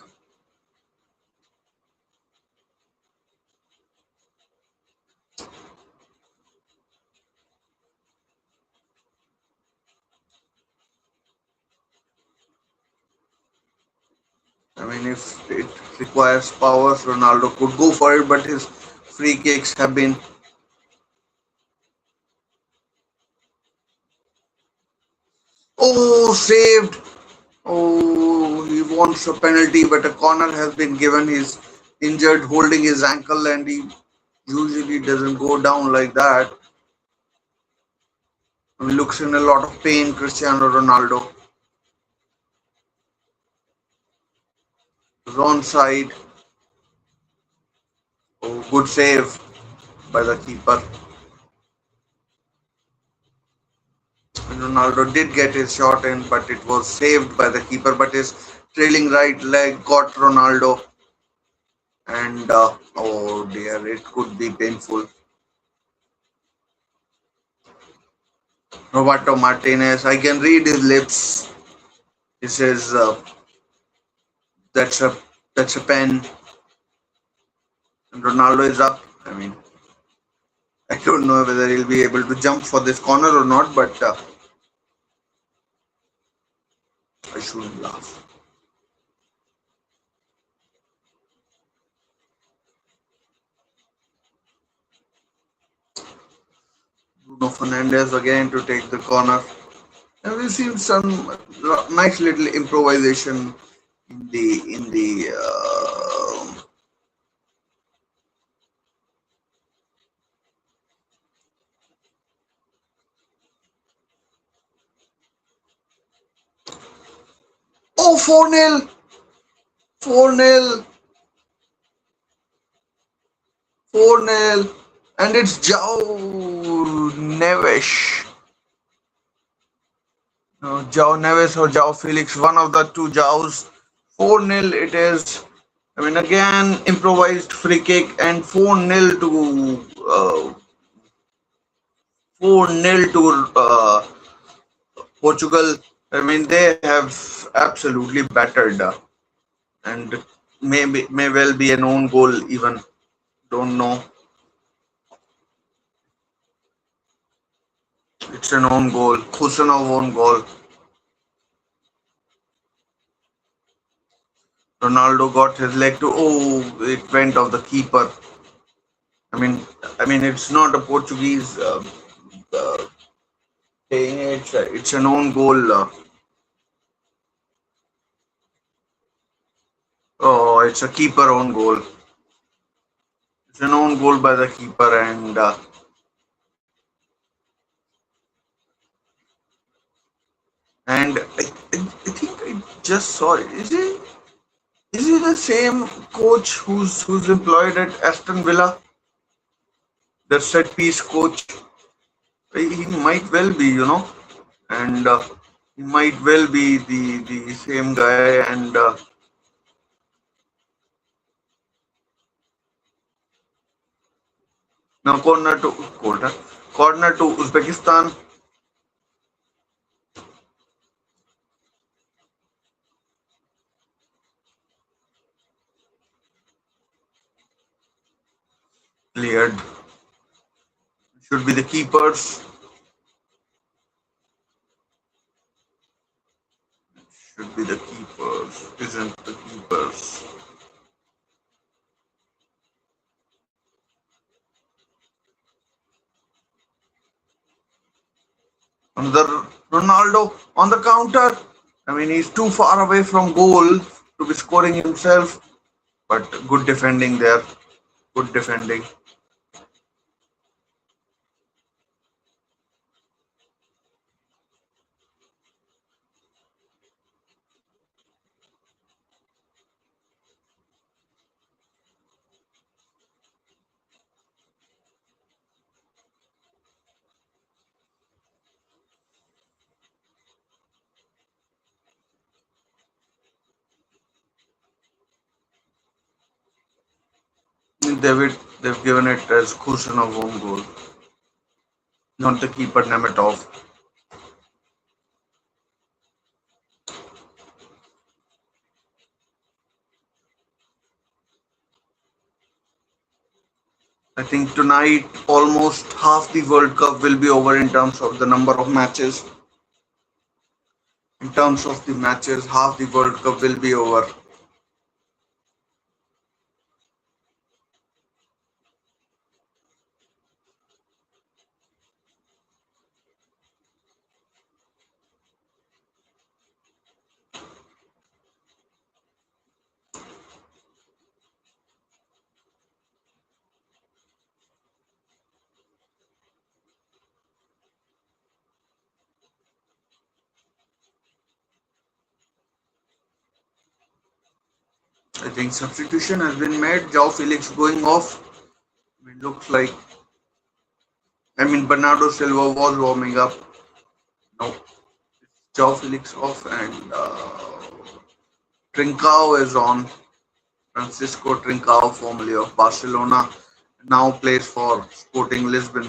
I mean, if it requires powers, Ronaldo could go for it, but his free kicks have been. Oh, saved! Oh, he wants a penalty, but a corner has been given. He's injured, holding his ankle, and he usually doesn't go down like that. He looks in a lot of pain, Cristiano Ronaldo. Wrong side. Oh, good save by the keeper. Ronaldo did get his shot in, but it was saved by the keeper. But his trailing right leg got Ronaldo, and oh dear, it could be painful. Roberto Martinez, I can read his lips. He says, "That's a pen." And Ronaldo is up. I mean, I don't know whether he'll be able to jump for this corner or not, but I shouldn't laugh. Bruno Fernandes again to take the corner. And we've seen some nice little improvisation in the oh 4-0, 4-0, 4-0, and it's Joao Neves. Joao Neves or Joao Felix, one of the two Joaos. 4-0 it is. I mean, again, improvised free kick and 4-0 to 4-0 to Portugal. I mean, they have absolutely battered, and may well be an own goal even. Don't know. It's an own goal. Kusanov own goal. Ronaldo got his leg to. Oh, it went off the keeper. I mean, it's not a Portuguese uh, thing. It's an own goal. Oh, it's a keeper own goal. It's an own goal by the keeper, and I think I just saw it. Is he the same coach who's employed at Aston Villa, the set piece coach? He might well be, and he might well be the same guy. And now corner to Uzbekistan, cleared. Should be the keepers. Should be the keepers. Isn't the keepers? Another Ronaldo on the counter. I mean, he's too far away from goal to be scoring himself, but good defending there. Good defending. They've given it as Kusanov own goal, not the keeper Nemetov. I think tonight almost half the World Cup will be over in terms of the number of matches. In terms of the matches, half the World Cup will be over. I think substitution has been made. Joao Felix going off. I mean, looks like. I mean, Bernardo Silva was warming up. No, Joao Felix off, and Trincao is on. Francisco Trincao, formerly of Barcelona, now plays for Sporting Lisbon.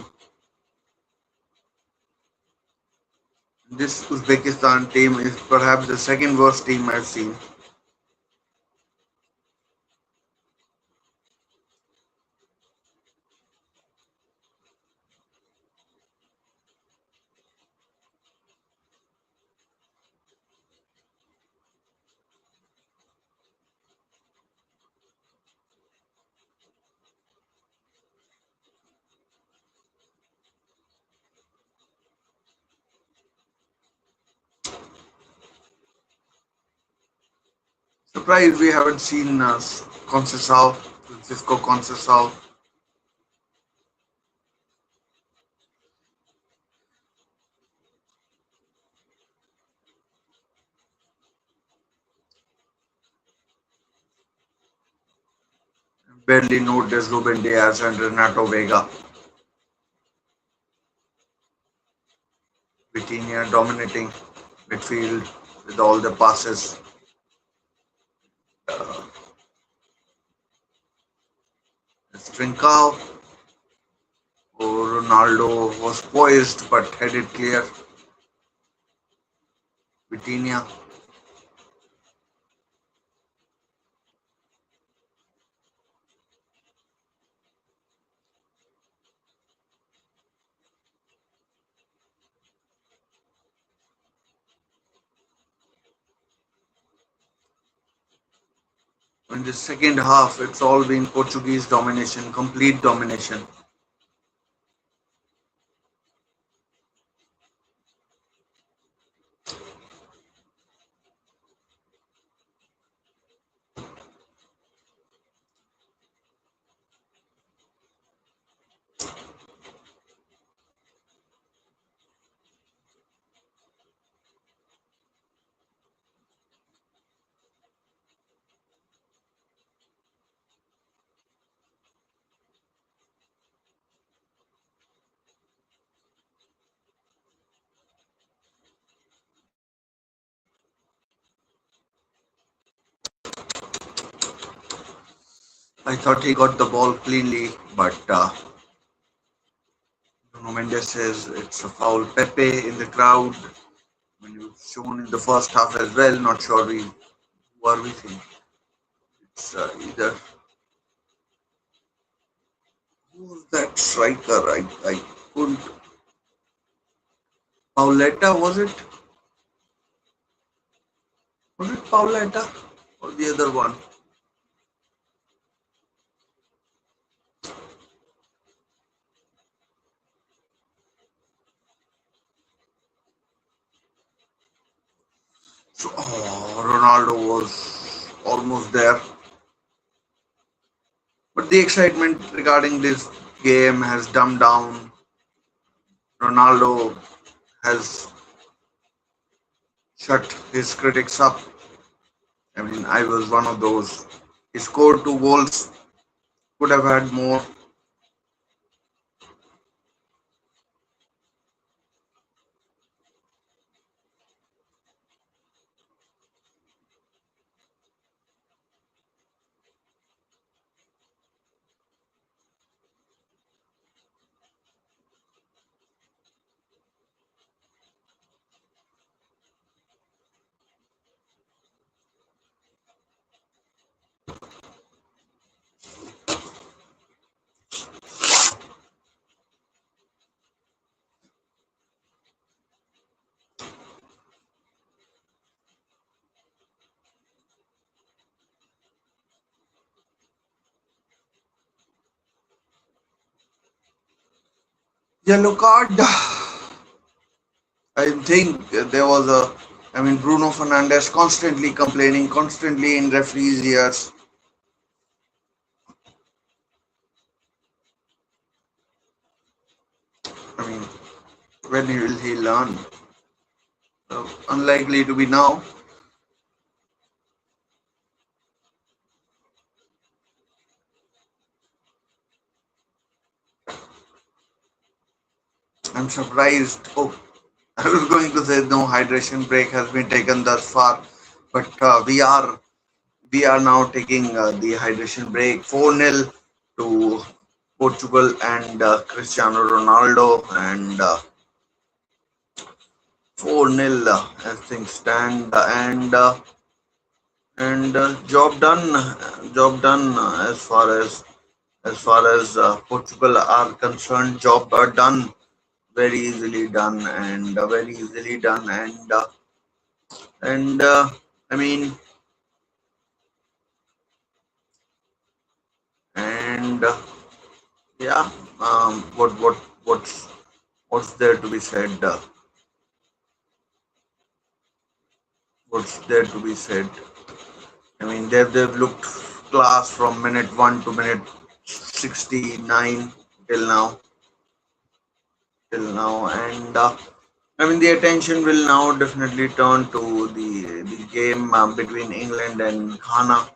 This Uzbekistan team is perhaps the second worst team I've seen. surprised we haven't seen Conceição, Francisco Conceição. Barely noticed Ruben Diaz and Renato Vega. Vitinha dominating midfield with all the passes. Uh, Trincao, Ronaldo was poised but headed clear. Vitinha. In the second half, it's all been Portuguese domination, complete domination. I thought he got the ball cleanly, but Bruno Mendes says it's a foul. Pepe in the crowd, when you shown in the first half as well. Not sure who are we think. It's either who was that striker? I couldn't. Pauletta Was it Pauletta or the other one? So Ronaldo was almost there, but the excitement regarding this game has dumbed down. Ronaldo has shut his critics up. I mean, I was one of those. He scored two goals, could have had more. Yellow card. I think there was a. I mean, Bruno Fernandes constantly complaining, constantly in referees' ears. I mean, when will he learn? Unlikely to be now. I'm surprised. Oh, I was going to say no hydration break has been taken thus far, but we are now taking the hydration break. 4-0 to Portugal and Cristiano Ronaldo, and 4-0 as things stand, and job done as far as Portugal are concerned. Job done, very easily done, and very easily done, and I mean, and yeah, what's there to be said? What's there to be said? I mean, they've looked class from minute 1 to minute 69 till now, and I mean the attention will now definitely turn to the game between England and Ghana.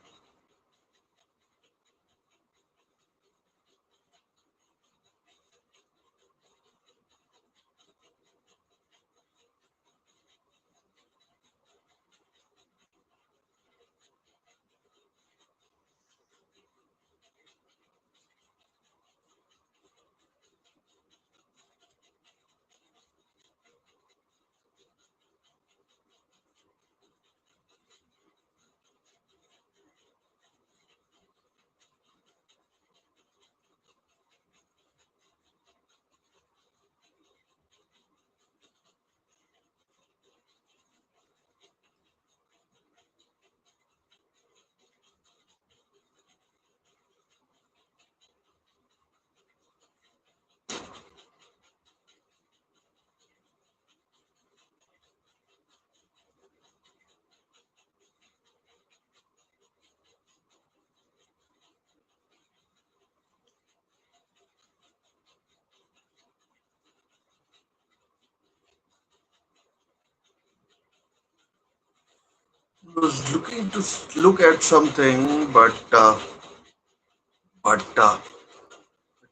I was looking to look at something, but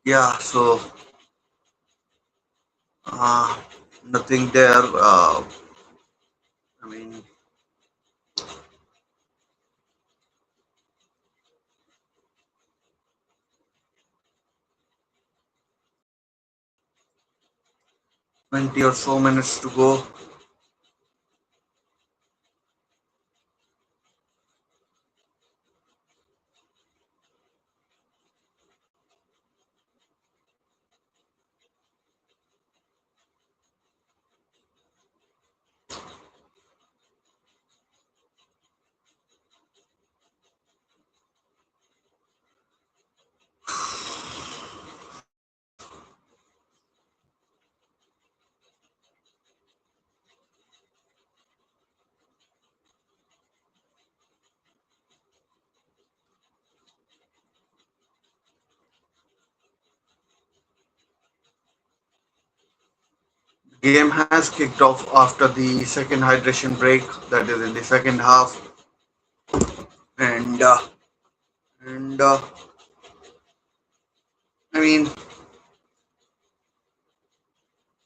yeah, so uh, nothing there. I mean, 20 or so minutes to go. Game has kicked off after the second hydration break, that is in the second half, and I mean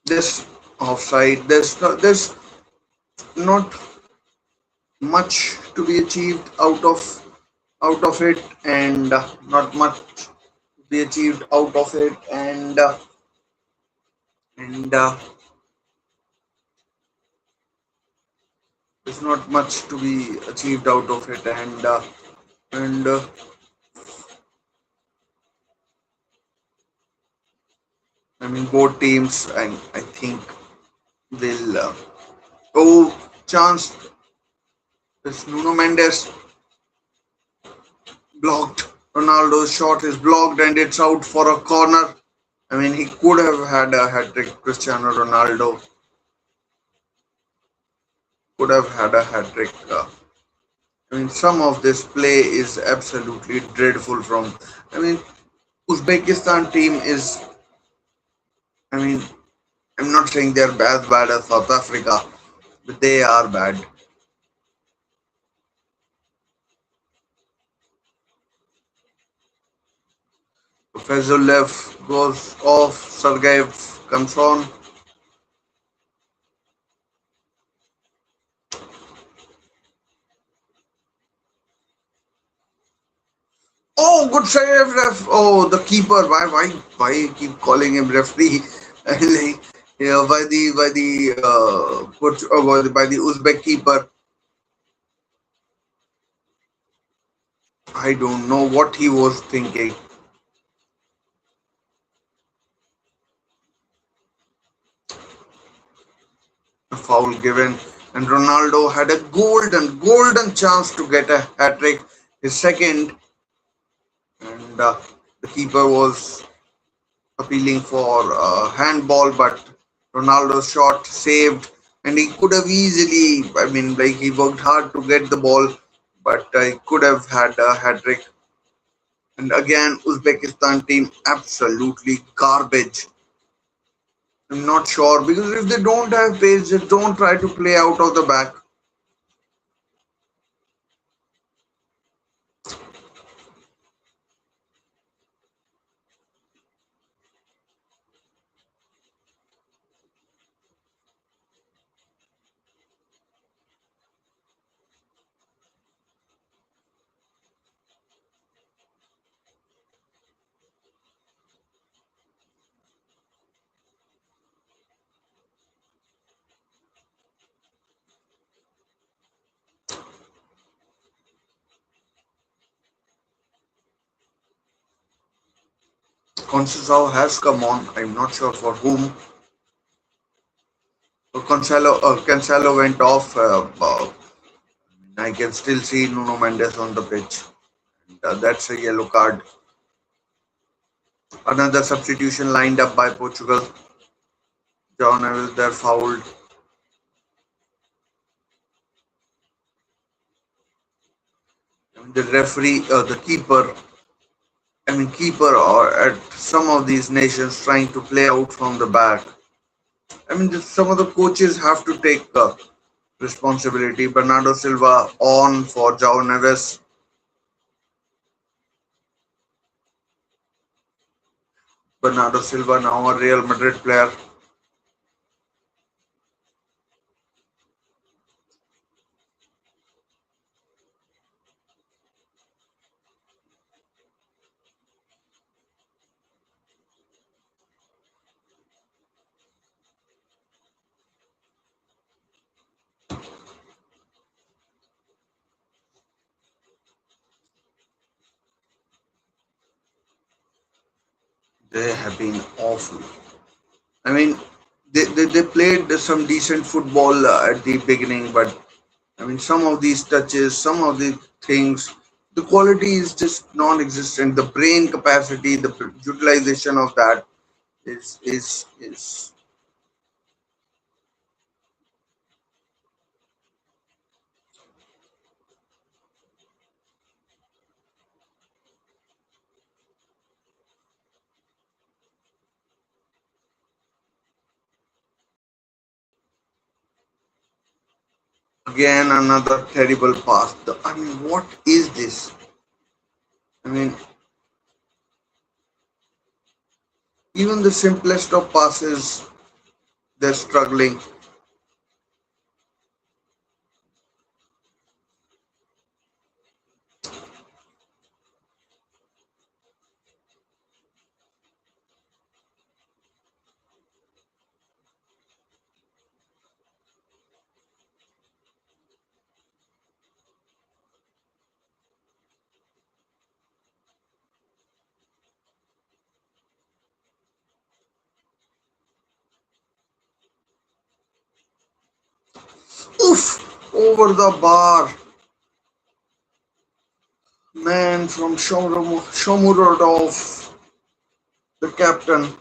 this offside. There's not much to be achieved out of it, and not much to be achieved out of it, and there's not much to be achieved out of it, and I mean both teams, and I think will oh chance. This Nuno Mendes blocked. Ronaldo's shot is blocked and it's out for a corner. I mean, he could have had a hat trick. Cristiano Ronaldo could have had a hat trick. I mean, some of this play is absolutely dreadful. I mean, Uzbekistan team is. I mean, I'm not saying they're as bad as South Africa, but they are bad. Fezulov goes off. Sergeyev comes on. Oh, good save, ref. Oh, the keeper. Why you keep calling him referee? Like, by the Uzbek keeper. I don't know what he was thinking. A foul given, and Ronaldo had a golden chance to get a hat trick, his second, and the keeper was appealing for handball, but Ronaldo's shot saved, and he could have easily. I mean, like he worked hard to get the ball, but I could have had a hat trick. And again, Uzbekistan team absolutely garbage. I'm not sure because if they don't have pace, just don't try to play out of the back. Conceição has come on. I'm not sure for whom. Cancelo went off. I can still see Nuno Mendes on the pitch. That's a yellow card. Another substitution lined up by Portugal. Joao Neves there fouled. The referee, the keeper, keeper or at some of these nations trying to play out from the back. Some of the coaches have to take responsibility. Bernardo Silva on for Joao Neves. Bernardo Silva now a Real Madrid player. They have been awful. I mean, they played some decent football at the beginning, but some of these touches, some of the things, the quality is just non-existent. The brain capacity, the utilization of that is again another terrible pass. What is this? I mean, even the simplest of passes, they're struggling. Oof! Over the bar, man from Shomurodov, the captain.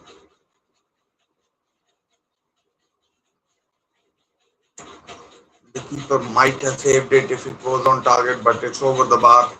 The keeper might have saved it if it was on target, but it's over the bar.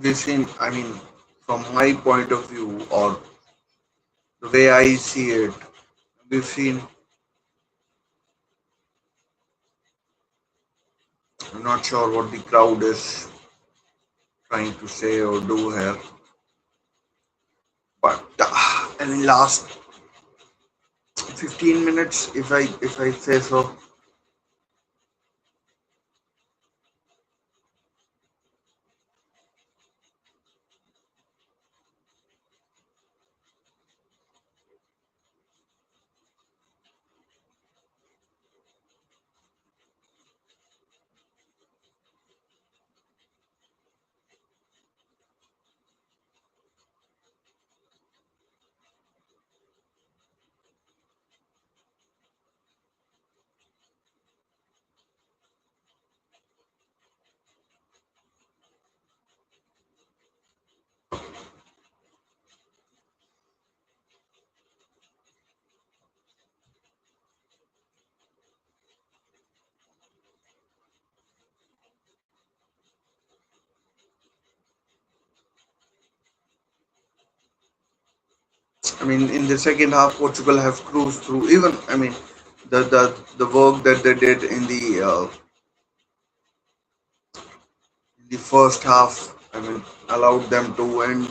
We've seen, from my point of view or the way I see it, we've seen I'm not sure what the crowd is trying to say or do here, but in last 15 minutes, if I say so. I mean, in the second half, Portugal have cruised through. Even I mean, the work that they did in the first half. I mean, allowed them to win.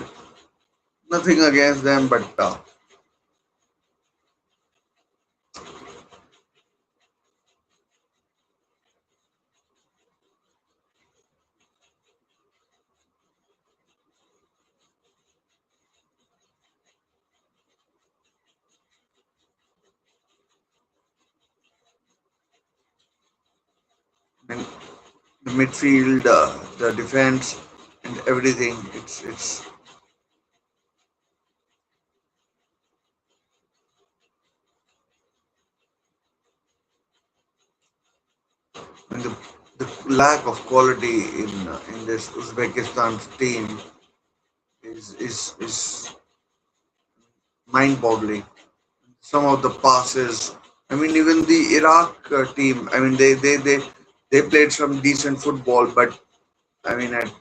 Nothing against them, but I mean, the midfield, the defense, and everything. It's and the lack of quality in this Uzbekistan team is mind-boggling. Some of the passes. I mean, even the Iraq team. I mean, they played some decent football, but I mean, at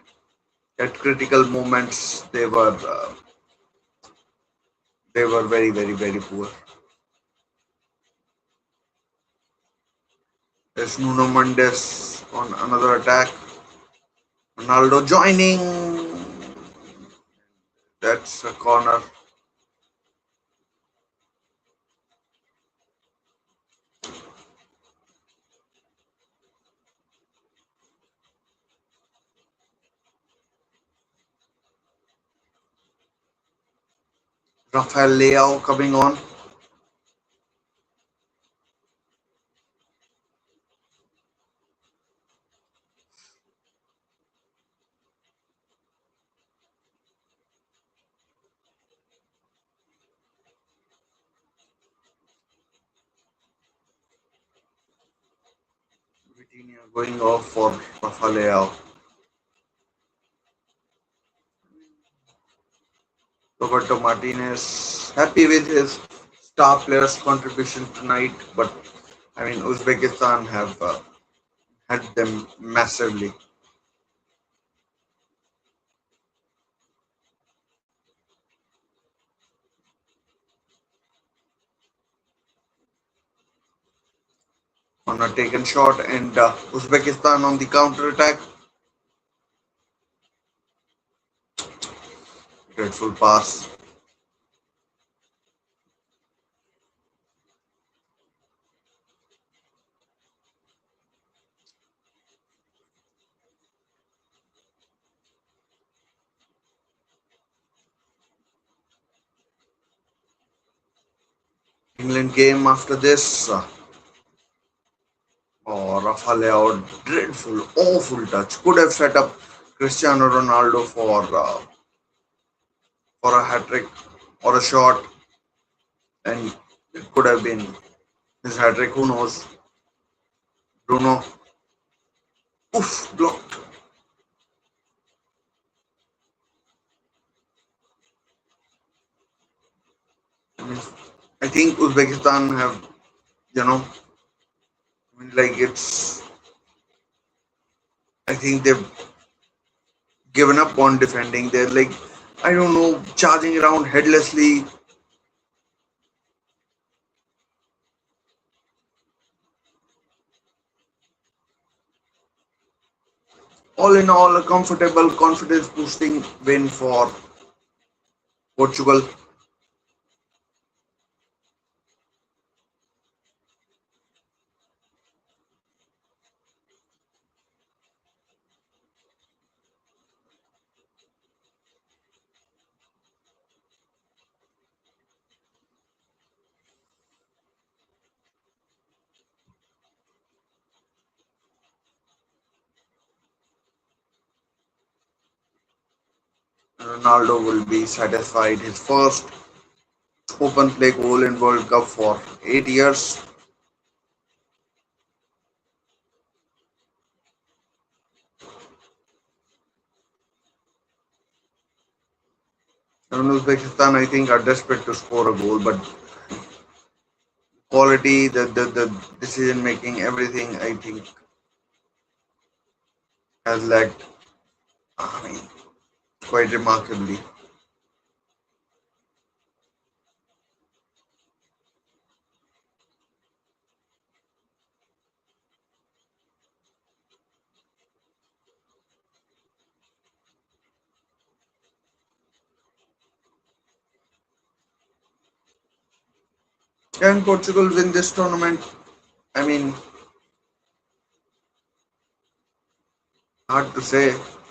critical moments, they were very, very, very poor. There's Nuno Mendes on another attack. Ronaldo joining. That's a corner. Rafael Leao coming on. Vitinha going off for Rafael Leao. Roberto Martinez happy with his star players' contribution tonight, but I mean Uzbekistan have helped them massively. On a taken shot, and Uzbekistan on the counter attack. Dreadful pass. England game after this. Oh, Rafael, dreadful, awful touch. Could have set up Cristiano Ronaldo for a hat trick or a shot, and it could have been his hat trick. Who knows? Bruno, oof, blocked. I mean, I think Uzbekistan have, you know, I mean, like it's. I think they've given up on defending. They're like, I don't know, charging around headlessly. All in all, a comfortable, confidence boosting win for Portugal. Ronaldo will be satisfied. His first open play goal in World Cup for 8 years. And Uzbekistan, I think, are desperate to score a goal, but quality, the decision making, everything, I think, has lacked. I mean, quite remarkably. Can Portugal win this tournament? I mean, hard to say. I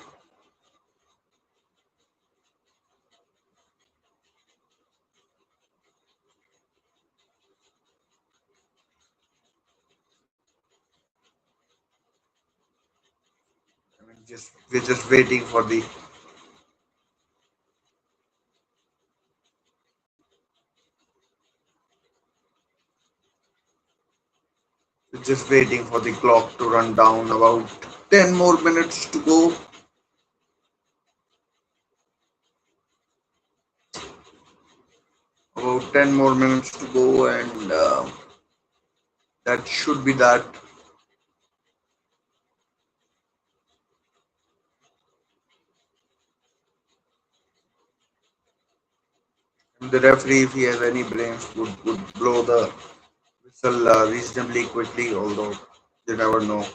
mean, just we're just waiting for the just waiting for the clock to run down. About 10 more minutes to go. About 10 more minutes to go, and that should be that. And the referee, if he has any brains, would blow the whistle reasonably quickly. Although you never know.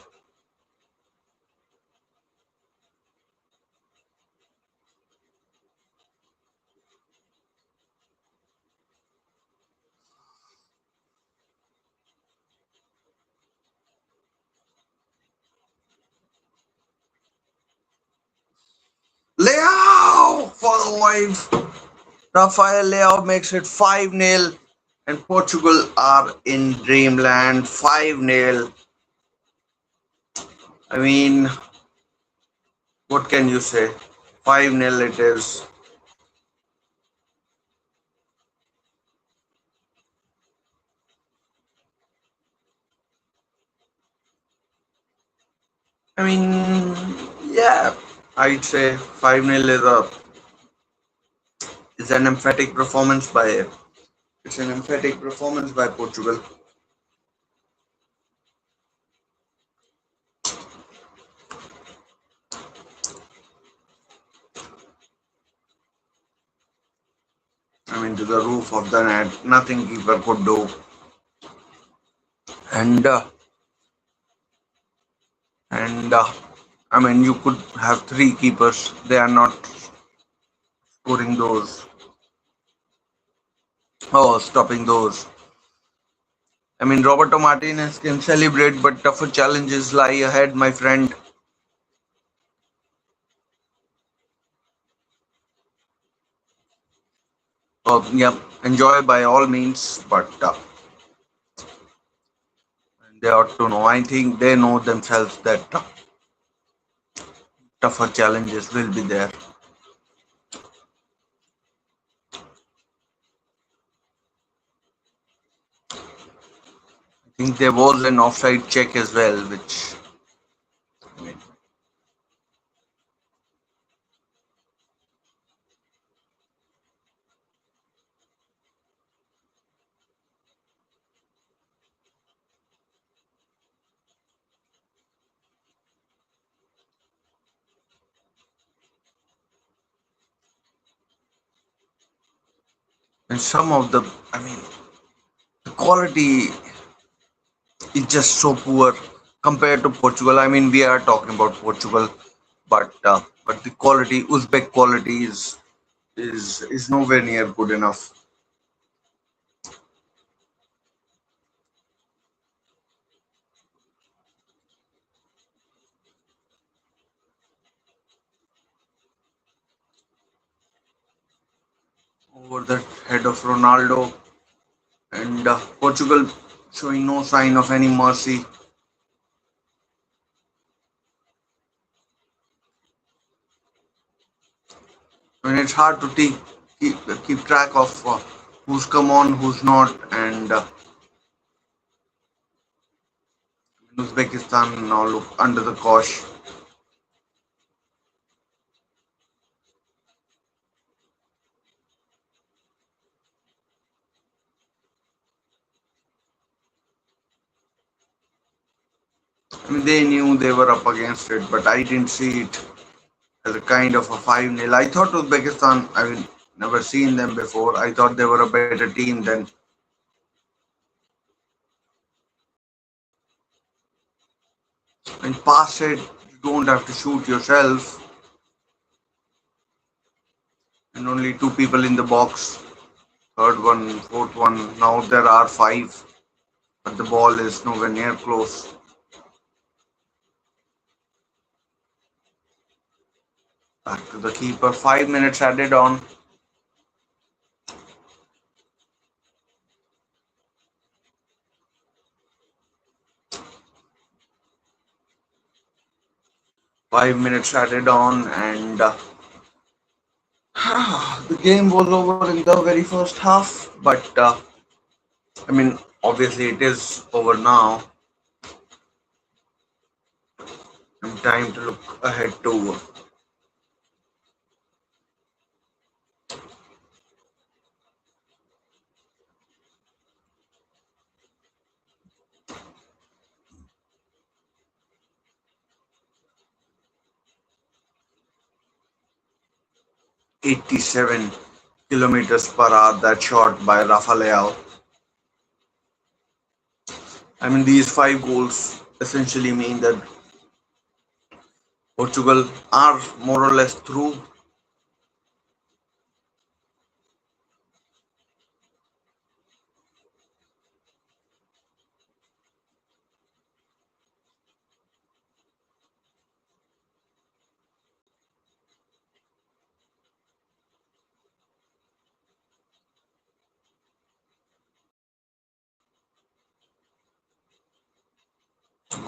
Leao for the wife. Rafael Leao makes it 5-0, and Portugal are in dreamland 5-0. I mean, what can you say? 5-0 it is. I mean, yeah, I'd say 5-0 is an emphatic performance by it's an emphatic performance by Portugal. I mean, to the roof of the net, nothing keeper could do. And and I mean, you could have three keepers. They are not scoring those. Oh, stopping those. I mean, Roberto Martinez can celebrate, but tougher challenges lie ahead, my friend. Yeah, enjoy by all means, but they ought to know. I think they know themselves that tougher challenges will be there. I think there was an offside check as well, which I mean, and some of the, I mean, the quality is just so poor compared to Portugal. I mean, we are talking about Portugal. but the quality, Uzbek quality is nowhere near good enough. Over the head of Ronaldo, and Portugal showing no sign of any mercy. I mean, it's hard to keep keep track of who's come on, who's not, and Uzbekistan now look under the cosh. I mean, they knew they were up against it, but I didn't see it as a kind of a 5-0. I thought Uzbekistan, I mean, never seen them before. I thought they were a better team than. And past it, you don't have to shoot yourself, and only two people in the box. Third one, fourth one. Now there are five, but the ball is nowhere near close. Back to the keeper. 5 minutes added on. 5 minutes added on, and the game was over in the very first half. But I mean, obviously it is over now, and time to look ahead to 87 kilometers per hour. That shot by Rafael. I mean, these five goals essentially mean that Portugal are more or less through.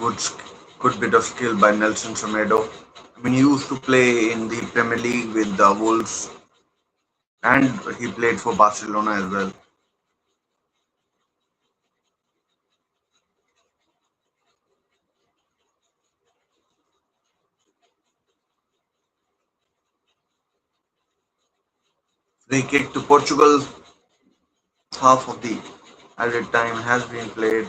Good, good bit of skill by Nelson Semedo. I mean, he used to play in the Premier League with the Wolves, and he played for Barcelona as well. Free kick to Portugal. Half of the added time has been played.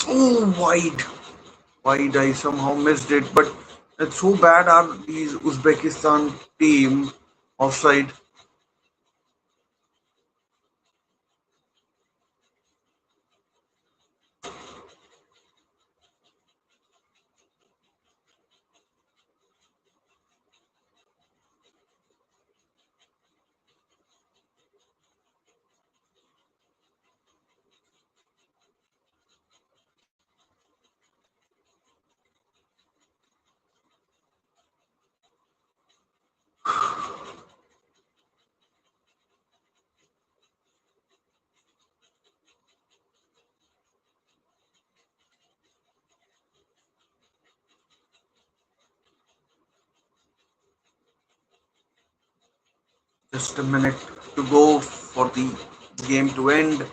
Oh, wide. Wide, I somehow missed it, but it's so bad are these Uzbekistan team offside. Just a minute to go for the game to end.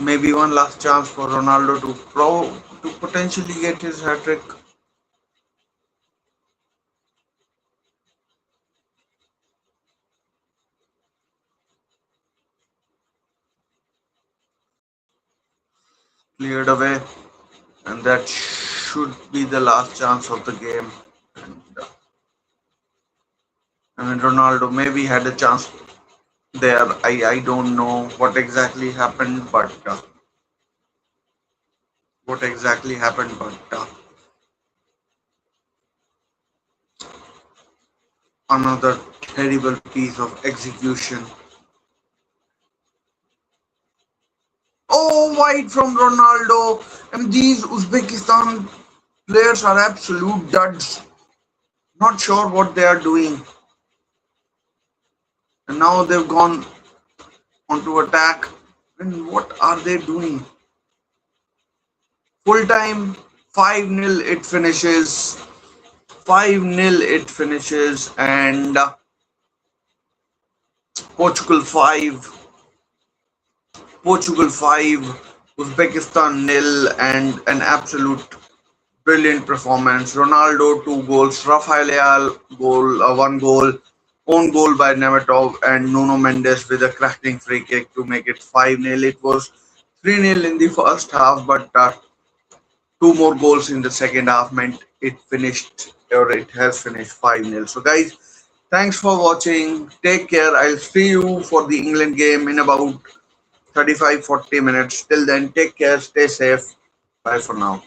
Maybe one last chance for Ronaldo to potentially get his hat trick. Cleared away, and that should be the last chance of the game. And, I mean, Ronaldo maybe had a chance there. I don't know what exactly happened, but another terrible piece of execution. Oh, wide from Ronaldo, and these Uzbekistan players are absolute duds. Not sure what they are doing, and now they've gone onto attack. And what are they doing? Full time, 5-0 it finishes. 5-0 it finishes, and Portugal 5, Portugal 5, Uzbekistan nil, and an absolute brilliant performance. Ronaldo 2 goals, Rafael goal, 1 goal, own goal by Nemetov, and Nuno Mendes with a cracking free kick to make it 5-0. It was 3-0 in the first half, but two more goals in the second half meant it has finished 5-0. So, guys, thanks for watching. Take care. I'll see you for the England game in about 35 40 minutes. Till then, take care, stay safe. Bye for now.